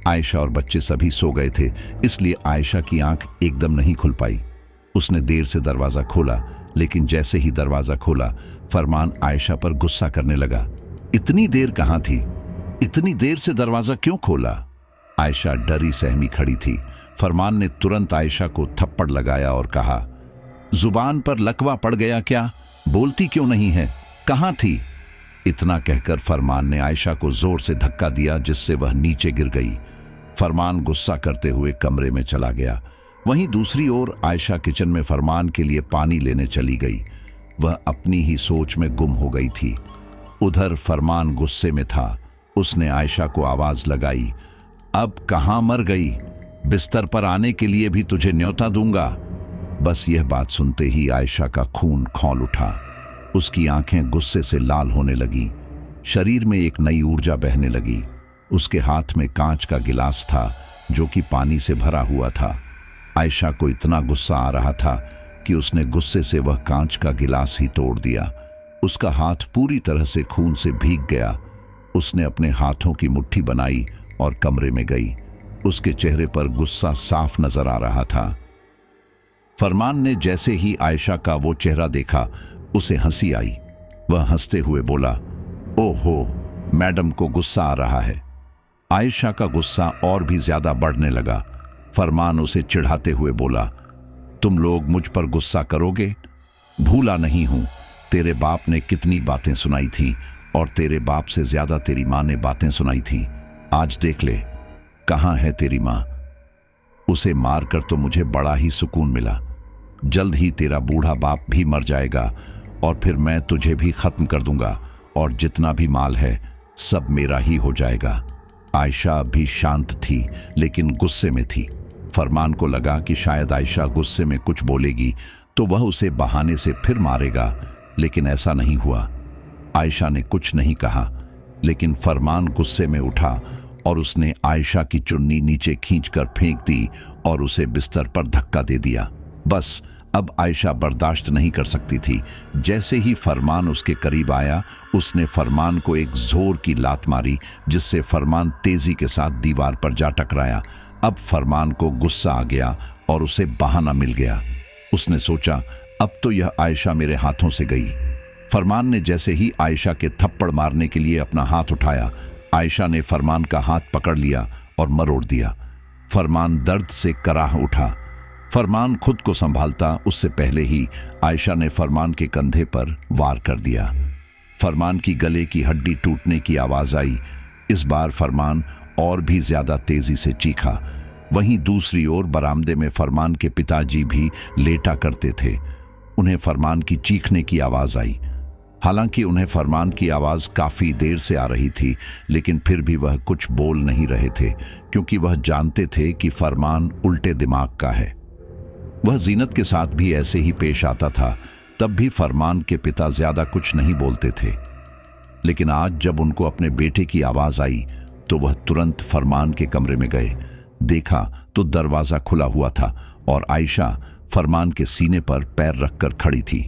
आयशा और बच्चे सभी सो गए थे, इसलिए आयशा की आंख एकदम नहीं खुल पाई। उसने देर से दरवाज़ा खोला, लेकिन जैसे ही दरवाज़ा खोला, फरमान आयशा पर गुस्सा करने लगा। इतनी देर कहाँ थी? इतनी देर से दरवाज़ा क्यों खोला? आयशा डरी सहमी खड़ी थी। फरमान ने तुरंत आयशा को थप्पड़ लगाया और कहा, जुबान पर लकवा पड़ गया क्या? बोलती क्यों नहीं है? कहाँ थी? इतना कहकर फरमान ने आयशा को जोर से धक्का दिया, जिससे वह नीचे गिर गई। फरमान गुस्सा करते हुए कमरे में चला गया। वहीं दूसरी ओर आयशा किचन में फरमान के लिए पानी लेने चली गई। वह अपनी ही सोच में गुम हो गई थी। उधर फरमान गुस्से में था। उसने आयशा को आवाज लगाई, अब कहाँ मर गई? बिस्तर पर आने के लिए भी तुझे न्योता दूंगा। बस यह बात सुनते ही आयशा का खून खौल उठा। उसकी आंखें गुस्से से लाल होने लगी। शरीर में एक नई ऊर्जा बहने लगी। उसके हाथ में कांच का गिलास था, जो कि पानी से भरा हुआ था। आयशा को इतना गुस्सा आ रहा था कि उसने गुस्से से वह कांच का गिलास ही तोड़ दिया। उसका हाथ पूरी तरह से खून से भीग गया। उसने अपने हाथों की मुट्ठी बनाई और कमरे में गई। उसके चेहरे पर गुस्सा साफ नजर आ रहा था। फरमान ने जैसे ही आयशा का वो चेहरा देखा, उसे हंसी आई। वह हंसते हुए बोला, ओहो, मैडम को गुस्सा आ रहा है। आयशा का गुस्सा और भी ज्यादा बढ़ने लगा। फरमान उसे चिढ़ाते हुए बोला, तुम लोग मुझ पर गुस्सा करोगे? भूला नहीं हूं तेरे बाप ने कितनी बातें सुनाई थी, और तेरे बाप से ज्यादा तेरी माँ ने बातें सुनाई थी। आज देख ले, कहाँ है तेरी माँ? उसे मारकर तो मुझे बड़ा ही सुकून मिला। जल्द ही तेरा बूढ़ा बाप भी मर जाएगा, और फिर मैं तुझे भी खत्म कर दूंगा, और जितना भी माल है सब मेरा ही हो जाएगा। आयशा भी शांत थी, लेकिन गुस्से में थी। फरमान को लगा कि शायद आयशा गुस्से में कुछ बोलेगी तो वह उसे बहाने से फिर मारेगा, लेकिन ऐसा नहीं हुआ। आयशा ने कुछ नहीं कहा, लेकिन फरमान गुस्से में उठा और उसने आयशा की चुन्नी नीचे खींचकर फेंक दी और उसे बिस्तर पर धक्का दे दिया। बस अब आयशा बर्दाश्त नहीं कर सकती थी। जैसे ही फरमान उसके करीब आया, उसने फरमान को एक जोर की लात मारी, जिससे फरमान तेजी के साथ दीवार पर जा टकराया। अब फरमान को गुस्सा आ गया और उसे बहाना मिल गया। उसने सोचा, अब तो यह आयशा मेरे हाथों से गई। फरमान ने जैसे ही आयशा के थप्पड़ मारने के लिए अपना हाथ उठाया, आयशा ने फरमान का हाथ पकड़ लिया और मरोड़ दिया। फरमान दर्द से कराह उठा। फरमान खुद को संभालता उससे पहले ही आयशा ने फरमान के कंधे पर वार कर दिया। फरमान की गले की हड्डी टूटने की आवाज आई। इस बार फरमान और भी ज्यादा तेजी से चीखा। वहीं दूसरी ओर बरामदे में फरमान के पिताजी भी लेटा करते थे। उन्हें फरमान की चीखने की आवाज आई। हालांकि उन्हें फरमान की आवाज काफी देर से आ रही थी, लेकिन फिर भी वह कुछ बोल नहीं रहे थे, क्योंकि वह जानते थे कि फरमान उल्टे दिमाग का है। वह जीनत के साथ भी ऐसे ही पेश आता था। तब भी फरमान के पिता ज्यादा कुछ नहीं बोलते थे, लेकिन आज जब उनको अपने बेटे की आवाज आई तो वह तुरंत फरमान के कमरे में गए। देखा तो दरवाजा खुला हुआ था और आयशा फरमान के सीने पर पैर रखकर खड़ी थी।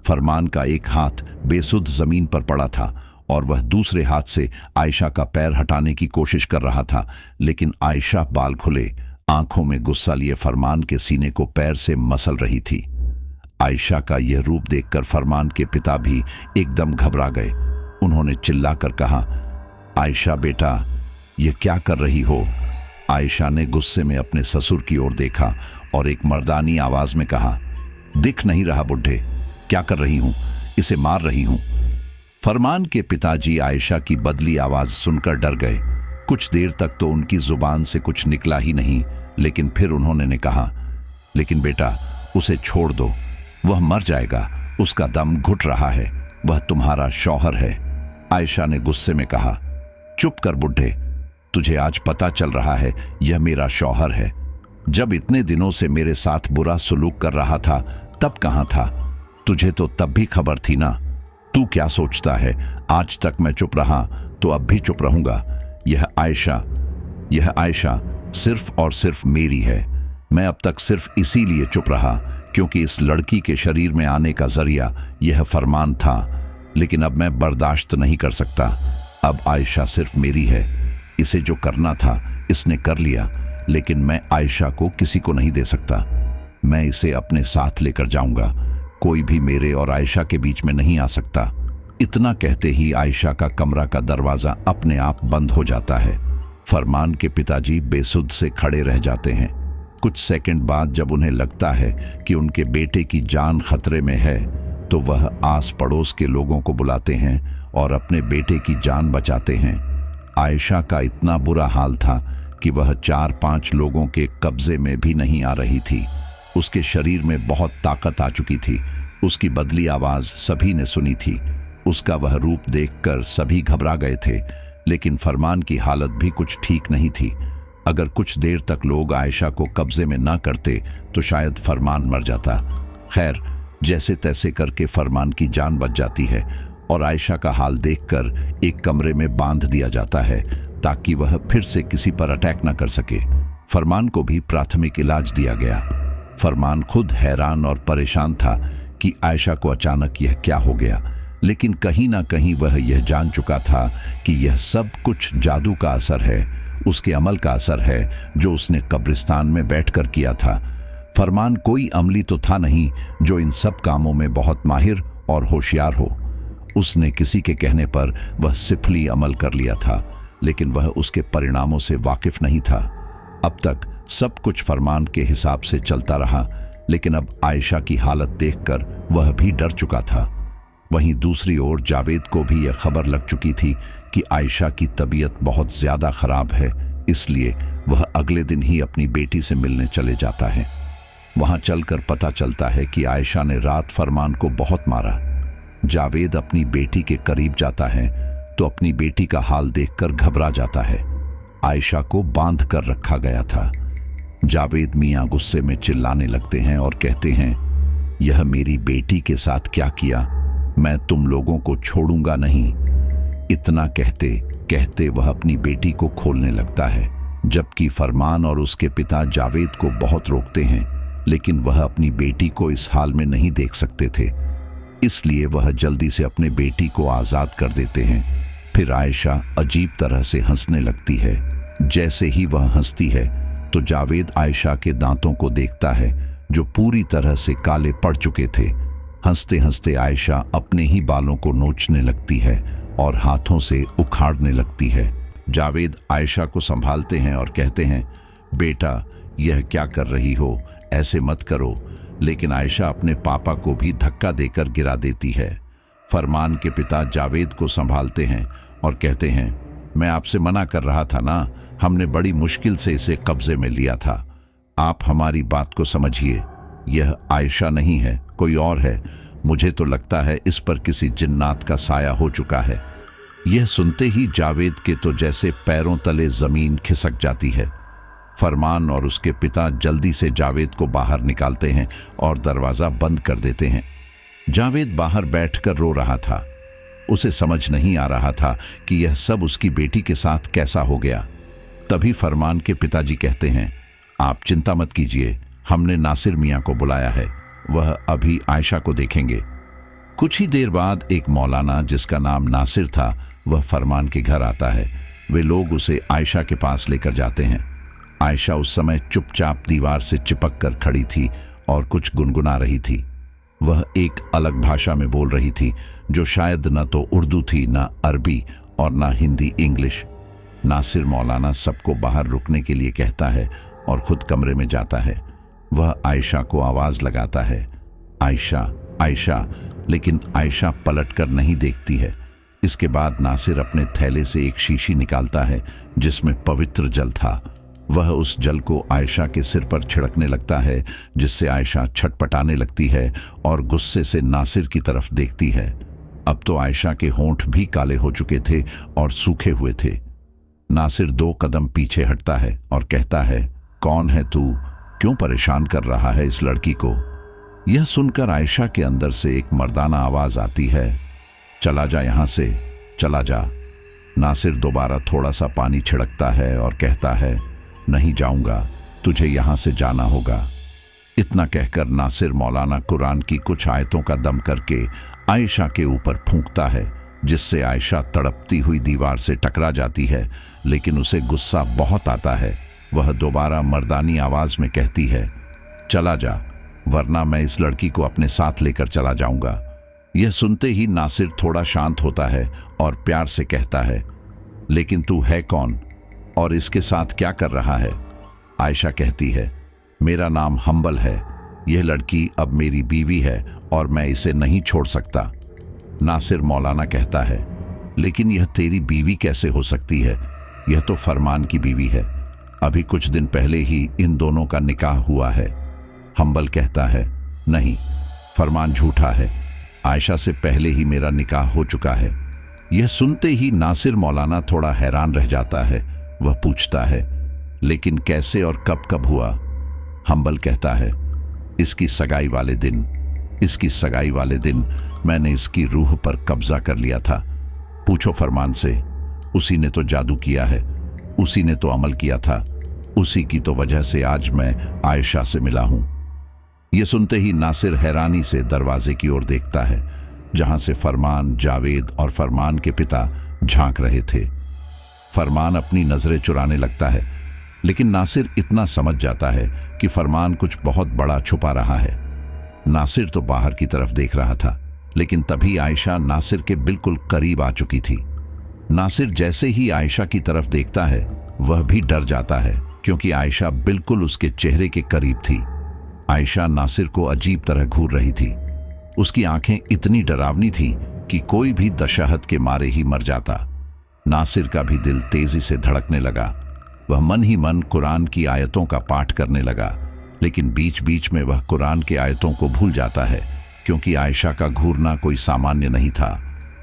फरमान का एक हाथ बेसुध जमीन पर पड़ा था और वह दूसरे हाथ से आयशा का पैर हटाने की कोशिश कर रहा था, लेकिन आयशा बाल खुले, आंखों में गुस्सा लिए फरमान के सीने को पैर से मसल रही थी। आयशा का यह रूप देखकर फरमान के पिता भी एकदम घबरा गए। उन्होंने चिल्लाकर कहा, आयशा बेटा, यह क्या कर रही हो? आयशा ने गुस्से में अपने ससुर की ओर देखा और एक मर्दानी आवाज में कहा, दिख नहीं रहा बुढ़े, क्या कर रही हूं? इसे मार रही हूं। फरमान के पिताजी आयशा की बदली आवाज सुनकर डर गए। कुछ देर तक तो उनकी जुबान से कुछ निकला ही नहीं, लेकिन फिर उन्होंने कहा, लेकिन बेटा, उसे छोड़ दो, वह मर जाएगा, उसका दम घुट रहा है, वह तुम्हारा शौहर है। आयशा ने गुस्से में कहा, चुप कर बुड्ढे, तुझे आज पता चल रहा है यह मेरा शौहर है। जब इतने दिनों से मेरे साथ बुरा सलूक कर रहा था तब कहाँ था? तुझे तो तब भी खबर थी ना। तू क्या सोचता है आज तक मैं चुप रहा तो अब भी चुप रहूंगा? यह आयशा सिर्फ और सिर्फ मेरी है। मैं अब तक सिर्फ इसीलिए चुप रहा क्योंकि इस लड़की के शरीर में आने का जरिया यह फरमान था, लेकिन अब मैं बर्दाश्त नहीं कर सकता। अब आयशा सिर्फ मेरी है। इसे जो करना था इसने कर लिया, लेकिन मैं आयशा को किसी को नहीं दे सकता। मैं इसे अपने साथ लेकर जाऊंगा। कोई भी मेरे और आयशा के बीच में नहीं आ सकता। इतना कहते ही आयशा का कमरा का दरवाजा अपने आप बंद हो जाता है। फरमान के पिताजी बेसुध से खड़े रह जाते हैं। कुछ सेकंड बाद जब उन्हें लगता है कि उनके बेटे की जान खतरे में है तो वह आस पड़ोस के लोगों को बुलाते हैं और अपने बेटे की जान बचाते हैं। आयशा का इतना बुरा हाल था कि वह 4-5 लोगों के कब्जे में भी नहीं आ रही थी। उसके शरीर में बहुत ताकत आ चुकी थी। उसकी बदली आवाज सभी ने सुनी थी। उसका वह रूप देखकर सभी घबरा गए थे, लेकिन फरमान की हालत भी कुछ ठीक नहीं थी। अगर कुछ देर तक लोग आयशा को कब्जे में ना करते तो शायद फरमान मर जाता। खैर, जैसे तैसे करके फरमान की जान बच जाती है और आयशा का हाल देखकर एक कमरे में बांध दिया जाता है ताकि वह फिर से किसी पर अटैक न कर सके। फरमान को भी प्राथमिक इलाज दिया गया। फरमान खुद हैरान और परेशान था कि आयशा को अचानक यह क्या हो गया, लेकिन कहीं ना कहीं वह यह जान चुका था कि यह सब कुछ जादू का असर है, उसके अमल का असर है जो उसने कब्रिस्तान में बैठकर किया था। फरमान कोई अमली तो था नहीं जो इन सब कामों में बहुत माहिर और होशियार हो। उसने किसी के कहने पर वह सिफली अमल कर लिया था, लेकिन वह उसके परिणामों से वाकिफ नहीं था। अब तक सब कुछ फरमान के हिसाब से चलता रहा, लेकिन अब आयशा की हालत देखकर वह भी डर चुका था। वहीं दूसरी ओर जावेद को भी यह खबर लग चुकी थी कि आयशा की तबीयत बहुत ज्यादा खराब है, इसलिए वह अगले दिन ही अपनी बेटी से मिलने चले जाता है। वहां चलकर पता चलता है कि आयशा ने रात फरमान को बहुत मारा। जावेद अपनी बेटी के करीब जाता है तो अपनी बेटी का हाल देखकर घबरा जाता है। आयशा को बांध कर रखा गया था। जावेद मियां गुस्से में चिल्लाने लगते हैं और कहते हैं, यह मेरी बेटी के साथ क्या किया? मैं तुम लोगों को छोड़ूंगा नहीं। इतना कहते कहते वह अपनी बेटी को खोलने लगता है, जबकि फरमान और उसके पिता जावेद को बहुत रोकते हैं, लेकिन वह अपनी बेटी को इस हाल में नहीं देख सकते थे, इसलिए वह जल्दी से अपने बेटी को आजाद कर देते हैं। फिर आयशा अजीब तरह से हंसने लगती है। जैसे ही वह हंसती है तो जावेद आयशा के दांतों को देखता है जो पूरी तरह से काले पड़ चुके थे। हंसते हंसते आयशा अपने ही बालों को नोचने लगती है और हाथों से उखाड़ने लगती है। जावेद आयशा को संभालते हैं और कहते हैं, बेटा यह क्या कर रही हो, ऐसे मत करो। लेकिन आयशा अपने पापा को भी धक्का देकर गिरा देती है। फरमान के पिता जावेद को संभालते हैं और कहते हैं, मैं आपसे मना कर रहा था ना, हमने बड़ी मुश्किल से इसे कब्जे में लिया था। आप हमारी बात को समझिए, यह आयशा नहीं है, कोई और है। मुझे तो लगता है इस पर किसी जिन्नात का साया हो चुका है। यह सुनते ही जावेद के तो जैसे पैरों तले जमीन खिसक जाती है। फरमान और उसके पिता जल्दी से जावेद को बाहर निकालते हैं और दरवाजा बंद कर देते हैं। जावेद बाहर बैठकर रो रहा था। उसे समझ नहीं आ रहा था कि यह सब उसकी बेटी के साथ कैसा हो गया। तभी फरमान के पिताजी कहते हैं, आप चिंता मत कीजिए, हमने नासिर मियाँ को बुलाया है, वह अभी आयशा को देखेंगे। कुछ ही देर बाद एक मौलाना जिसका नाम नासिर था वह फरमान के घर आता है। वे लोग उसे आयशा के पास लेकर जाते हैं। आयशा उस समय चुपचाप दीवार से चिपक कर खड़ी थी और कुछ गुनगुना रही थी। वह एक अलग भाषा में बोल रही थी जो शायद न तो उर्दू थी, न अरबी और न हिंदी इंग्लिश। नासिर मौलाना सबको बाहर रुकने के लिए कहता है और खुद कमरे में जाता है। वह आयशा को आवाज लगाता है, आयशा आयशा, लेकिन आयशा पलटकर नहीं देखती है। इसके बाद नासिर अपने थैले से एक शीशी निकालता है जिसमें पवित्र जल था। वह उस जल को आयशा के सिर पर छिड़कने लगता है, जिससे आयशा छटपटाने लगती है और गुस्से से नासिर की तरफ देखती है। अब तो आयशा के होंठ भी काले हो चुके थे और सूखे हुए थे। नासिर 2 कदम पीछे हटता है और कहता है, कौन है तू? क्यों परेशान कर रहा है इस लड़की को? यह सुनकर आयशा के अंदर से एक मर्दाना आवाज आती है, चला जा यहां से, चला जा। नासिर दोबारा थोड़ा सा पानी छिड़कता है और कहता है, नहीं जाऊंगा, तुझे यहां से जाना होगा। इतना कहकर नासिर मौलाना कुरान की कुछ आयतों का दम करके आयशा के ऊपर फूंकता है, जिससे आयशा तड़पती हुई दीवार से टकरा जाती है, लेकिन उसे गुस्सा बहुत आता है। वह दोबारा मर्दानी आवाज में कहती है, चला जा, वरना मैं इस लड़की को अपने साथ लेकर चला जाऊंगा। यह सुनते ही नासिर थोड़ा शांत होता है और प्यार से कहता है, लेकिन तू है कौन और इसके साथ क्या कर रहा है? आयशा कहती है, मेरा नाम हम्बल है, यह लड़की अब मेरी बीवी है और मैं इसे नहीं छोड़ सकता। नासिर मौलाना कहता है, लेकिन यह तेरी बीवी कैसे हो सकती है? यह तो फरमान की बीवी है, अभी कुछ दिन पहले ही इन दोनों का निकाह हुआ है। हम्बल कहता है, नहीं, फरमान झूठा है, आयशा से पहले ही मेरा निकाह हो चुका है। यह सुनते ही नासिर मौलाना थोड़ा हैरान रह जाता है। वह पूछता है, लेकिन कैसे और कब कब हुआ? हम्बल कहता है, इसकी सगाई वाले दिन मैंने इसकी रूह पर कब्जा कर लिया था। पूछो फरमान से, उसी ने तो जादू किया है, उसी ने तो अमल किया था, उसी की तो वजह से आज मैं आयशा से मिला हूं। यह सुनते ही नासिर हैरानी से दरवाजे की ओर देखता है, जहां से फरमान, जावेद और फरमान के पिता झांक रहे थे। फरमान अपनी नजरें चुराने लगता है, लेकिन नासिर इतना समझ जाता है कि फरमान कुछ बहुत बड़ा छुपा रहा है। नासिर तो बाहर की तरफ देख रहा था, लेकिन तभी आयशा नासिर के बिल्कुल करीब आ चुकी थी। नासिर जैसे ही आयशा की तरफ देखता है, वह भी डर जाता है, क्योंकि आयशा बिल्कुल उसके चेहरे के करीब थी। आयशा नासिर को अजीब तरह घूर रही थी। उसकी आंखें इतनी डरावनी थी कि कोई भी दशहत के मारे ही मर जाता। नासिर का भी दिल तेजी से धड़कने लगा। वह मन ही मन कुरान की आयतों का पाठ करने लगा, लेकिन बीच बीच में वह कुरान के आयतों को भूल जाता है, क्योंकि आयशा का घूरना कोई सामान्य नहीं था।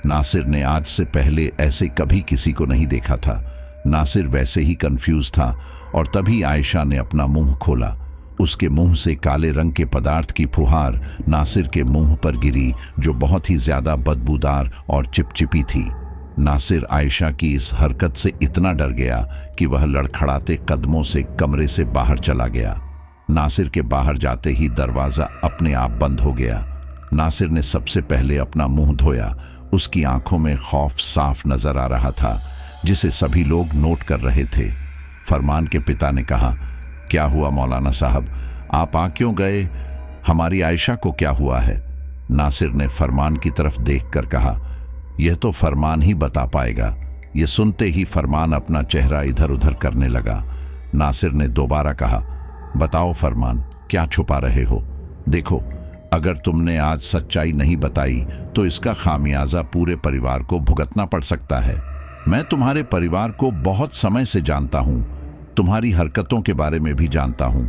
नासिर ने आज से पहले ऐसे कभी किसी को नहीं देखा था। नासिर वैसे ही कंफ्यूज था और तभी आयशा ने अपना मुंह खोला। उसके मुंह से काले रंग के पदार्थ की फुहार नासिर के मुंह पर गिरी, जो बहुत ही ज्यादा बदबूदार और चिपचिपी थी। नासिर आयशा की इस हरकत से इतना डर गया कि वह लड़खड़ाते कदमों से कमरे से बाहर चला गया। नासिर के बाहर जाते ही दरवाजा अपने आप बंद हो गया। नासिर ने सबसे पहले अपना मुंह धोया। उसकी आंखों में खौफ साफ नजर आ रहा था, जिसे सभी लोग नोट कर रहे थे। फरमान के पिता ने कहा, क्या हुआ मौलाना साहब, आप आ क्यों गए? हमारी आयशा को क्या हुआ है? नासिर ने फरमान की तरफ देखकर कहा, यह तो फरमान ही बता पाएगा। यह सुनते ही फरमान अपना चेहरा इधर उधर करने लगा। नासिर ने दोबारा कहा, बताओ फरमान, क्या छुपा रहे हो? देखो, अगर तुमने आज सच्चाई नहीं बताई तो इसका खामियाजा पूरे परिवार को भुगतना पड़ सकता है। मैं तुम्हारे परिवार को बहुत समय से जानता हूं, तुम्हारी हरकतों के बारे में भी जानता हूं।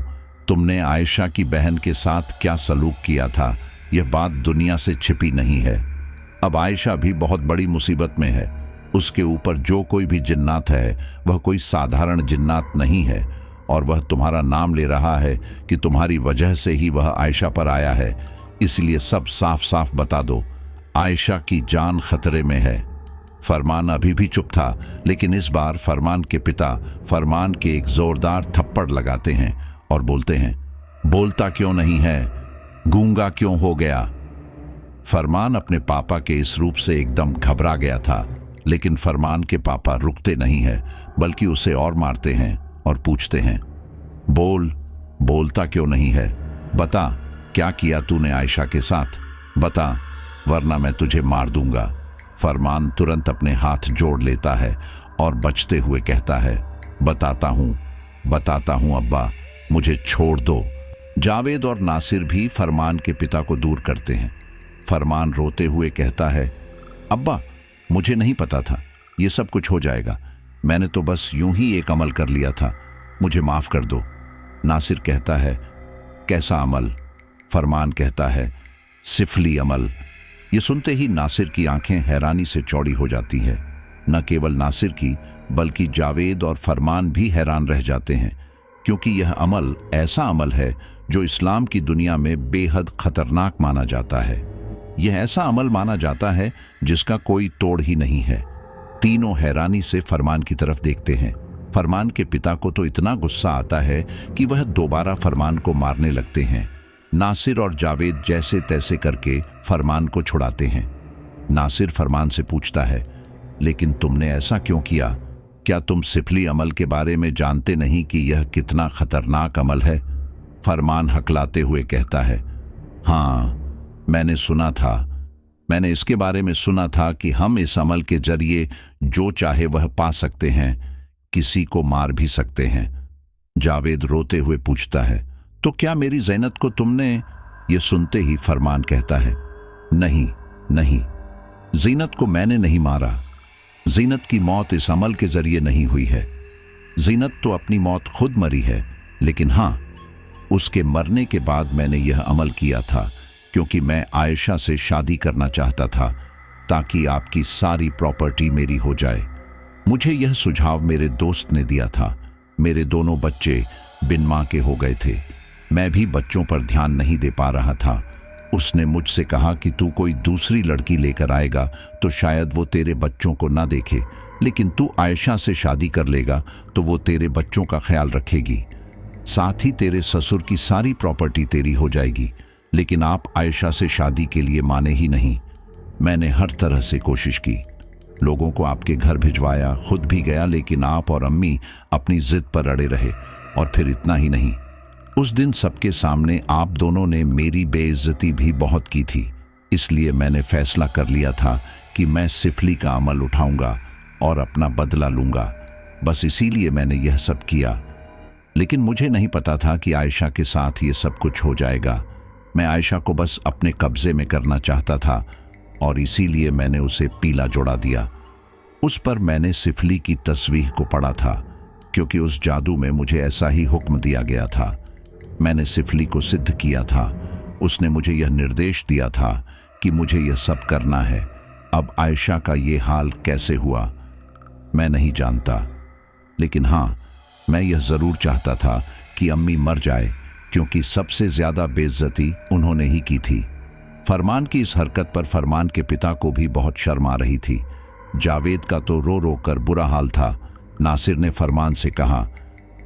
तुमने आयशा की बहन के साथ क्या सलूक किया था, यह बात दुनिया से छिपी नहीं है। अब आयशा भी बहुत बड़ी मुसीबत में है। उसके ऊपर जो कोई भी जिन्नात है, वह कोई साधारण जिन्नात नहीं है, और वह तुम्हारा नाम ले रहा है कि तुम्हारी वजह से ही वह आयशा पर आया है। इसलिए सब साफ साफ बता दो, आयशा की जान खतरे में है। फरमान अभी भी चुप था, लेकिन इस बार फरमान के पिता फरमान के एक जोरदार थप्पड़ लगाते हैं और बोलते हैं, बोलता क्यों नहीं है, गूंगा क्यों हो गया? फरमान अपने पापा के इस रूप से एकदम घबरा गया था, लेकिन फरमान के पापा रुकते नहीं हैं, बल्कि उसे और मारते हैं और पूछते हैं, बोलता क्यों नहीं है? बता, क्या किया तूने आयशा के साथ? बता, वरना मैं तुझे मार दूंगा। फरमान तुरंत अपने हाथ जोड़ लेता है और बचते हुए कहता है, बताता हूं अब्बा, मुझे छोड़ दो। जावेद और नासिर भी फरमान के पिता को दूर करते हैं। फरमान रोते हुए कहता है, अब्बा, मुझे नहीं पता था ये सब कुछ हो जाएगा। मैंने तो बस यूं ही एक अमल कर लिया था। मुझे माफ कर दो। नासिर कहता है, कैसा अमल? फरमान कहता है, सिफली अमल। ये सुनते ही नासिर की आंखें हैरानी से चौड़ी हो जाती हैं। न केवल नासिर की, बल्कि जावेद और फरमान भी हैरान रह जाते हैं, क्योंकि यह अमल ऐसा अमल है जो इस्लाम की दुनिया में बेहद खतरनाक माना जाता है। यह ऐसा अमल माना जाता है जिसका कोई तोड़ ही नहीं है। तीनों हैरानी से फरमान की तरफ देखते हैं। फरमान के पिता को तो इतना गुस्सा आता है कि वह दोबारा फरमान को मारने लगते हैं। नासिर और जावेद जैसे तैसे करके फरमान को छुड़ाते हैं। नासिर फरमान से पूछता है, लेकिन तुमने ऐसा क्यों किया? क्या तुम सिफली अमल के बारे में जानते नहीं कि यह कितना खतरनाक अमल है? फरमान हकलाते हुए कहता है, हाँ, मैंने सुना था। मैंने इसके बारे में सुना था कि हम इस अमल के जरिए जो चाहे वह पा सकते हैं, किसी को मार भी सकते हैं। जावेद रोते हुए पूछता है, तो क्या मेरी ज़ैनत को तुमने? ये सुनते ही फरमान कहता है, नहीं नहीं, ज़ीनत को मैंने नहीं मारा। ज़ीनत की मौत इस अमल के जरिए नहीं हुई है। ज़ीनत तो अपनी मौत खुद मरी है, लेकिन हाँ, उसके मरने के बाद मैंने यह अमल किया था क्योंकि मैं आयशा से शादी करना चाहता था ताकि आपकी सारी प्रॉपर्टी मेरी हो जाए। मुझे यह सुझाव मेरे दोस्त ने दिया था। मेरे दोनों बच्चे बिन मां के हो गए थे। मैं भी बच्चों पर ध्यान नहीं दे पा रहा था। उसने मुझसे कहा कि तू कोई दूसरी लड़की लेकर आएगा तो शायद वो तेरे बच्चों को ना देखे, लेकिन तू आयशा से शादी कर लेगा तो वो तेरे बच्चों का ख्याल रखेगी। साथ ही तेरे ससुर की सारी प्रॉपर्टी तेरी हो जाएगी। लेकिन आप आयशा से शादी के लिए माने ही नहीं। मैंने हर तरह से कोशिश की, लोगों को आपके घर भिजवाया, खुद भी गया, लेकिन आप और अम्मी अपनी जिद पर अड़े रहे। और फिर इतना ही नहीं, उस दिन सबके सामने आप दोनों ने मेरी बेइज्जती भी बहुत की थी। इसलिए मैंने फैसला कर लिया था कि मैं सिफली का अमल उठाऊंगा और अपना बदला लूंगा। बस इसीलिए मैंने यह सब किया। लेकिन मुझे नहीं पता था कि आयशा के साथ ये सब कुछ हो जाएगा। मैं आयशा को बस अपने कब्जे में करना चाहता था और इसीलिए मैंने उसे पीला जोड़ा दिया। उस पर मैंने सिफली की तस्वीर को पढ़ा था, क्योंकि उस जादू में मुझे ऐसा ही हुक्म दिया गया था। मैंने सिफली को सिद्ध किया था। उसने मुझे यह निर्देश दिया था कि मुझे यह सब करना है। अब आयशा का ये हाल कैसे हुआ मैं नहीं जानता, लेकिन हाँ, मैं यह जरूर चाहता था कि अम्मी मर जाए, क्योंकि सबसे ज्यादा बेइज्जती उन्होंने ही की थी। फरमान की इस हरकत पर फरमान के पिता को भी बहुत शर्म आ रही थी। जावेद का तो रो रो कर बुरा हाल था। नासिर ने फरमान से कहा,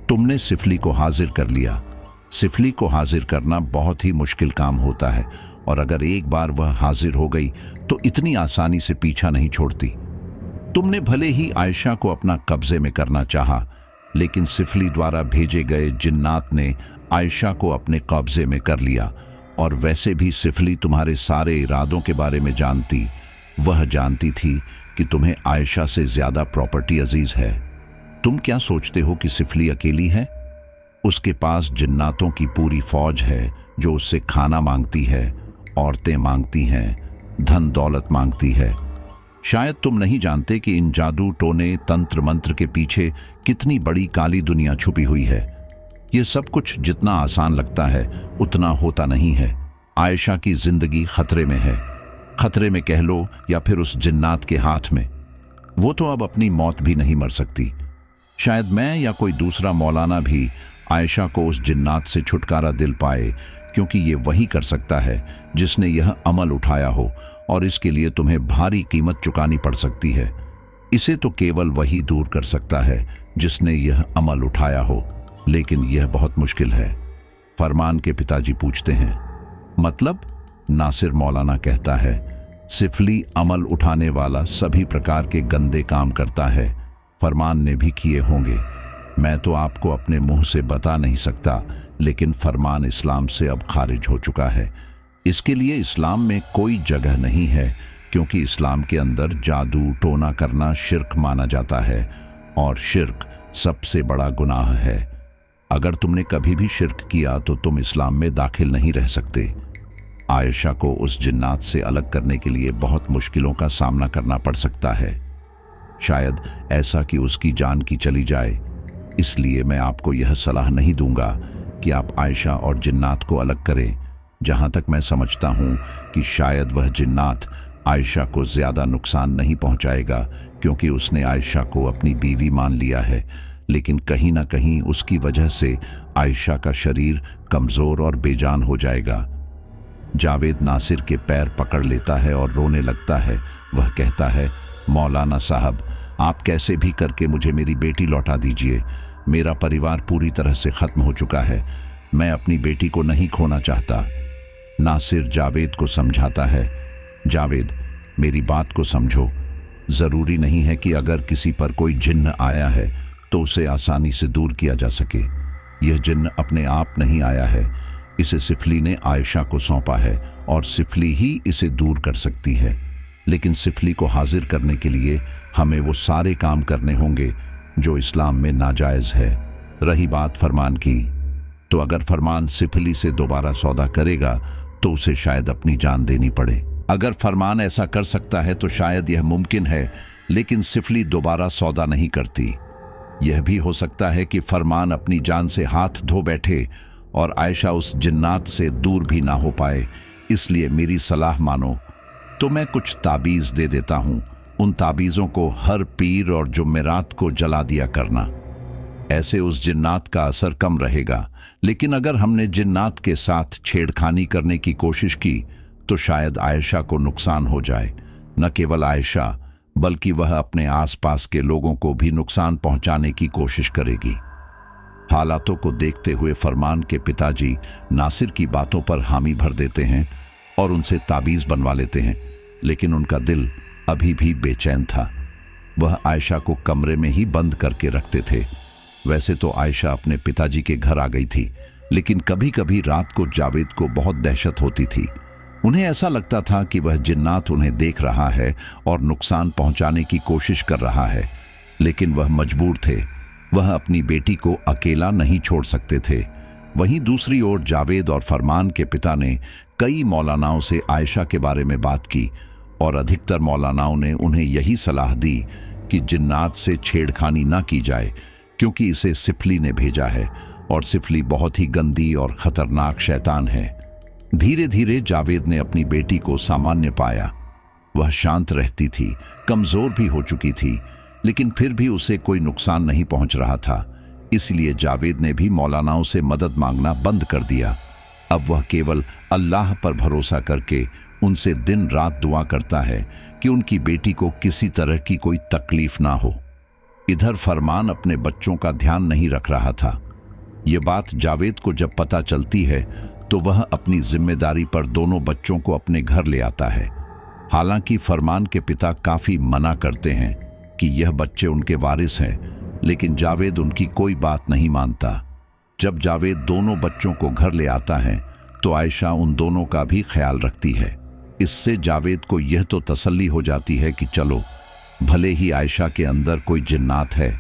तुमने सिफली को हाजिर कर लिया। सिफली को हाजिर करना बहुत ही मुश्किल काम होता है, और अगर एक बार वह हाजिर हो गई तो इतनी आसानी से पीछा नहीं छोड़ती। तुमने भले ही आयशा को अपना कब्जे में करना चाहा, लेकिन सिफली द्वारा भेजे गए जिन्नात ने आयशा को अपने कब्जे में कर लिया। और वैसे भी सिफली तुम्हारे सारे इरादों के बारे में जानती। वह जानती थी कि तुम्हें आयशा से ज्यादा प्रॉपर्टी अजीज है। तुम क्या सोचते हो कि सिफली अकेली है? उसके पास जिन्नातों की पूरी फौज है जो उससे खाना मांगती है, औरतें मांगती हैं, धन दौलत मांगती है। शायद तुम नहीं जानते कि इन जादू टोने तंत्र मंत्र के पीछे कितनी बड़ी काली दुनिया छुपी हुई है। ये सब कुछ जितना आसान लगता है उतना होता नहीं है। आयशा की जिंदगी खतरे में है। खतरे में कह लो या फिर उस जिन्नात के हाथ में। वो तो अब अपनी मौत भी नहीं मर सकती। शायद मैं या कोई दूसरा मौलाना भी आयशा को उस जिन्नात से छुटकारा दिल पाए, क्योंकि ये वही कर सकता है जिसने यह अमल उठाया हो, और इसके लिए तुम्हें भारी कीमत चुकानी पड़ सकती है। इसे तो केवल वही दूर कर सकता है जिसने यह अमल उठाया हो, लेकिन यह बहुत मुश्किल है। फरमान के पिताजी पूछते हैं, मतलब? नासिर मौलाना कहता है, सिफली अमल उठाने वाला सभी प्रकार के गंदे काम करता है। फरमान ने भी किए होंगे। मैं तो आपको अपने मुंह से बता नहीं सकता, लेकिन फरमान इस्लाम से अब खारिज हो चुका है। इसके लिए इस्लाम में कोई जगह नहीं है, क्योंकि इस्लाम के अंदर जादू टोना करना शिर्क माना जाता है, और शिर्क सबसे बड़ा गुनाह है। अगर तुमने कभी भी शिर्क किया तो तुम इस्लाम में दाखिल नहीं रह सकते। आयशा को उस जिन्नात से अलग करने के लिए बहुत मुश्किलों का सामना करना पड़ सकता है। शायद ऐसा कि उसकी जान की चली जाए, इसलिए मैं आपको यह सलाह नहीं दूंगा कि आप आयशा और जिन्नात को अलग करें। जहां तक मैं समझता हूं कि शायद वह जिन्नात आयशा को ज्यादा नुकसान नहीं पहुंचाएगा, क्योंकि उसने आयशा को अपनी बीवी मान लिया है, लेकिन कहीं ना कहीं उसकी वजह से आयशा का शरीर कमजोर और बेजान हो जाएगा। जावेद नासिर के पैर पकड़ लेता है और रोने लगता है। वह कहता है, मौलाना साहब, आप कैसे भी करके मुझे मेरी बेटी लौटा दीजिए। मेरा परिवार पूरी तरह से खत्म हो चुका है। मैं अपनी बेटी को नहीं खोना चाहता। नासिर जावेद को समझाता है, जावेद, मेरी बात को समझो। जरूरी नहीं है कि अगर किसी पर कोई जिन्न आया है तो उसे आसानी से दूर किया जा सके। यह जिन्न अपने आप नहीं आया है, इसे सिफली ने आयशा को सौंपा है और सिफली ही इसे दूर कर सकती है। लेकिन सिफली को हाजिर करने के लिए हमें वो सारे काम करने होंगे जो इस्लाम में नाजायज है। रही बात फरमान की, तो अगर फरमान सिफली से दोबारा सौदा करेगा तो उसे शायद अपनी जान देनी पड़े। अगर फरमान ऐसा कर सकता है तो शायद यह मुमकिन है, लेकिन सिफली दोबारा सौदा नहीं करती। यह भी हो सकता है कि फरमान अपनी जान से हाथ धो बैठे और आयशा उस जिन्नात से दूर भी ना हो पाए। इसलिए मेरी सलाह मानो तो मैं कुछ ताबीज दे देता हूं। उन ताबीजों को हर पीर और जुम्मेरात को जला दिया करना। ऐसे उस जिन्नात का असर कम रहेगा। लेकिन अगर हमने जिन्नात के साथ छेड़खानी करने की कोशिश की तो शायद आयशा को नुकसान हो जाए। न केवल आयशा, बल्कि वह अपने आसपास के लोगों को भी नुकसान पहुंचाने की कोशिश करेगी। हालातों को देखते हुए फरमान के पिताजी नासिर की बातों पर हामी भर देते हैं और उनसे ताबीज बनवा लेते हैं, लेकिन उनका दिल अभी भी बेचैन था। वह आयशा को कमरे में ही बंद करके रखते थे। वैसे तो आयशा अपने पिताजी के घर आ गई थी, लेकिन कभी कभी रात को जावेद को बहुत दहशत होती थी। उन्हें ऐसा लगता था कि वह जिन्नात उन्हें देख रहा है और नुकसान पहुंचाने की कोशिश कर रहा है, लेकिन वह मजबूर थे। वह अपनी बेटी को अकेला नहीं छोड़ सकते थे। वहीं दूसरी ओर जावेद और फरमान के पिता ने कई मौलानाओं से आयशा के बारे में बात की और अधिकतर मौलानाओं ने उन्हें यही सलाह दी कि जिन्नात से छेड़खानी न की जाए, क्योंकि इसे सिफली ने भेजा है और सिफली बहुत ही गंदी और खतरनाक शैतान है। धीरे धीरे जावेद ने अपनी बेटी को सामान्य पाया। वह शांत रहती थी, कमजोर भी हो चुकी थी, लेकिन फिर भी उसे कोई नुकसान नहीं पहुंच रहा था। इसलिए जावेद ने भी मौलानाओं से मदद मांगना बंद कर दिया। अब वह केवल अल्लाह पर भरोसा करके उनसे दिन रात दुआ करता है कि उनकी बेटी को किसी तरह की कोई तकलीफ ना हो। इधर फरमान अपने बच्चों का ध्यान नहीं रख रहा था। ये बात जावेद को जब पता चलती है तो वह अपनी जिम्मेदारी पर दोनों बच्चों को अपने घर ले आता है। हालांकि फरमान के पिता काफी मना करते हैं कि यह बच्चे उनके वारिस हैं, लेकिन जावेद उनकी कोई बात नहीं मानता। जब जावेद दोनों बच्चों को घर ले आता है तो आयशा उन दोनों का भी ख्याल रखती है। इससे जावेद को यह तो तसल्ली हो जाती है कि चलो, भले ही आयशा के अंदर कोई जिन्नात है,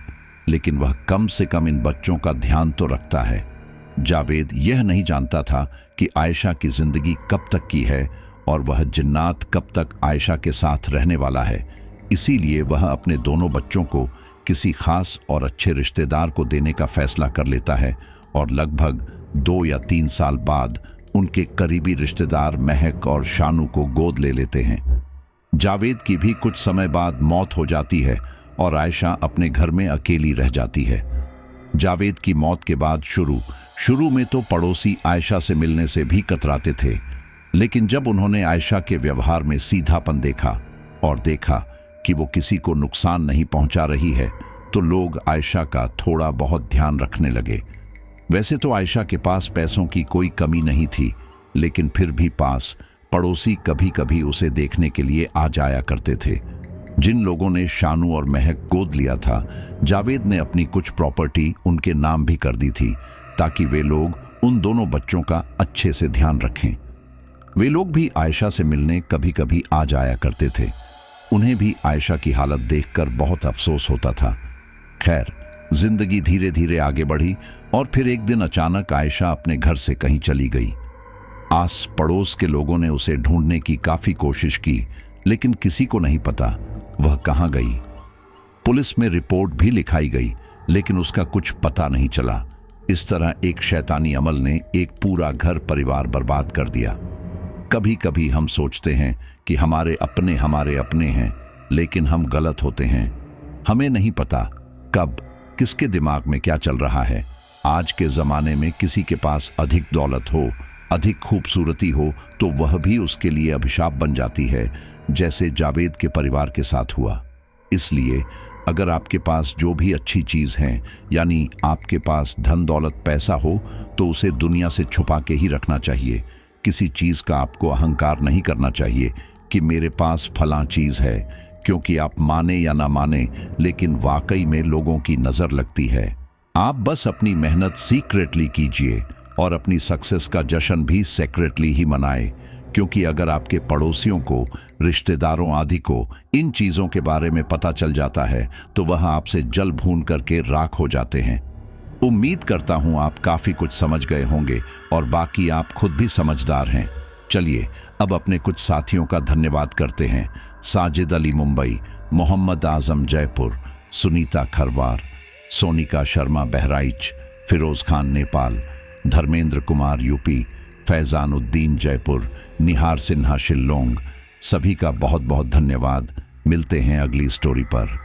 लेकिन वह कम से कम इन बच्चों का ध्यान तो रखता है। जावेद यह नहीं जानता था कि आयशा की जिंदगी कब तक की है और वह जिन्नात कब तक आयशा के साथ रहने वाला है। इसीलिए वह अपने दोनों बच्चों को किसी खास और अच्छे रिश्तेदार को देने का फैसला कर लेता है और लगभग 2 या 3 साल बाद उनके करीबी रिश्तेदार महक और शानू को गोद ले लेते हैं। जावेद की भी कुछ समय बाद मौत हो जाती है और आयशा अपने घर में अकेली रह जाती है। जावेद की मौत के बाद शुरू में तो पड़ोसी आयशा से मिलने से भी कतराते थे, लेकिन जब उन्होंने आयशा के व्यवहार में सीधापन देखा और देखा कि वो किसी को नुकसान नहीं पहुंचा रही है, तो लोग आयशा का थोड़ा बहुत ध्यान रखने लगे। वैसे तो आयशा के पास पैसों की कोई कमी नहीं थी, लेकिन फिर भी पास पड़ोसी कभी कभी उसे देखने के लिए आ जाया करते थे। जिन लोगों ने शानू और महक गोद लिया था, जावेद ने अपनी कुछ प्रॉपर्टी उनके नाम भी कर दी थी, ताकि वे लोग उन दोनों बच्चों का अच्छे से ध्यान रखें। वे लोग भी आयशा से मिलने कभी कभी आ जाया करते थे। उन्हें भी आयशा की हालत देखकर बहुत अफसोस होता था। खैर, जिंदगी धीरे धीरे आगे बढ़ी और फिर एक दिन अचानक आयशा अपने घर से कहीं चली गई। आस पड़ोस के लोगों ने उसे ढूंढने की काफी कोशिश की, लेकिन किसी को नहीं पता वह कहां गई। पुलिस में रिपोर्ट भी लिखाई गई, लेकिन उसका कुछ पता नहीं चला। इस तरह एक शैतानी अमल ने एक पूरा घर परिवार बर्बाद कर दिया। कभी कभी हम सोचते हैं कि हमारे अपने हैं, लेकिन हम गलत होते हैं। हमें नहीं पता कब किसके दिमाग में क्या चल रहा है। आज के जमाने में किसी के पास अधिक दौलत हो, अधिक खूबसूरती हो, तो वह भी उसके लिए अभिशाप बन जाती है, जैसे जावेद के परिवार के साथ हुआ। इसलिए अगर आपके पास जो भी अच्छी चीज है, यानी आपके पास धन दौलत पैसा हो, तो उसे दुनिया से छुपा के ही रखना चाहिए। किसी चीज का आपको अहंकार नहीं करना चाहिए कि मेरे पास फलां चीज है, क्योंकि आप माने या ना माने, लेकिन वाकई में लोगों की नजर लगती है। आप बस अपनी मेहनत सीक्रेटली कीजिए और अपनी सक्सेस का जश्न भी सीक्रेटली ही मनाए, क्योंकि अगर आपके पड़ोसियों को, रिश्तेदारों आदि को इन चीजों के बारे में पता चल जाता है, तो वह आपसे जल भून करके राख हो जाते हैं। उम्मीद करता हूं आप काफी कुछ समझ गए होंगे और बाकी आप खुद भी समझदार हैं। चलिए अब अपने कुछ साथियों का धन्यवाद करते हैं। साजिद अली मुंबई, मोहम्मद आजम जयपुर, सुनीता खरवार, सोनिका शर्मा बहराइच, फिरोज खान नेपाल, धर्मेंद्र कुमार यूपी, फैजानुद्दीन जयपुर, निहार सिन्हा शिल्लोंग। सभी का बहुत बहुत धन्यवाद। मिलते हैं अगली स्टोरी पर।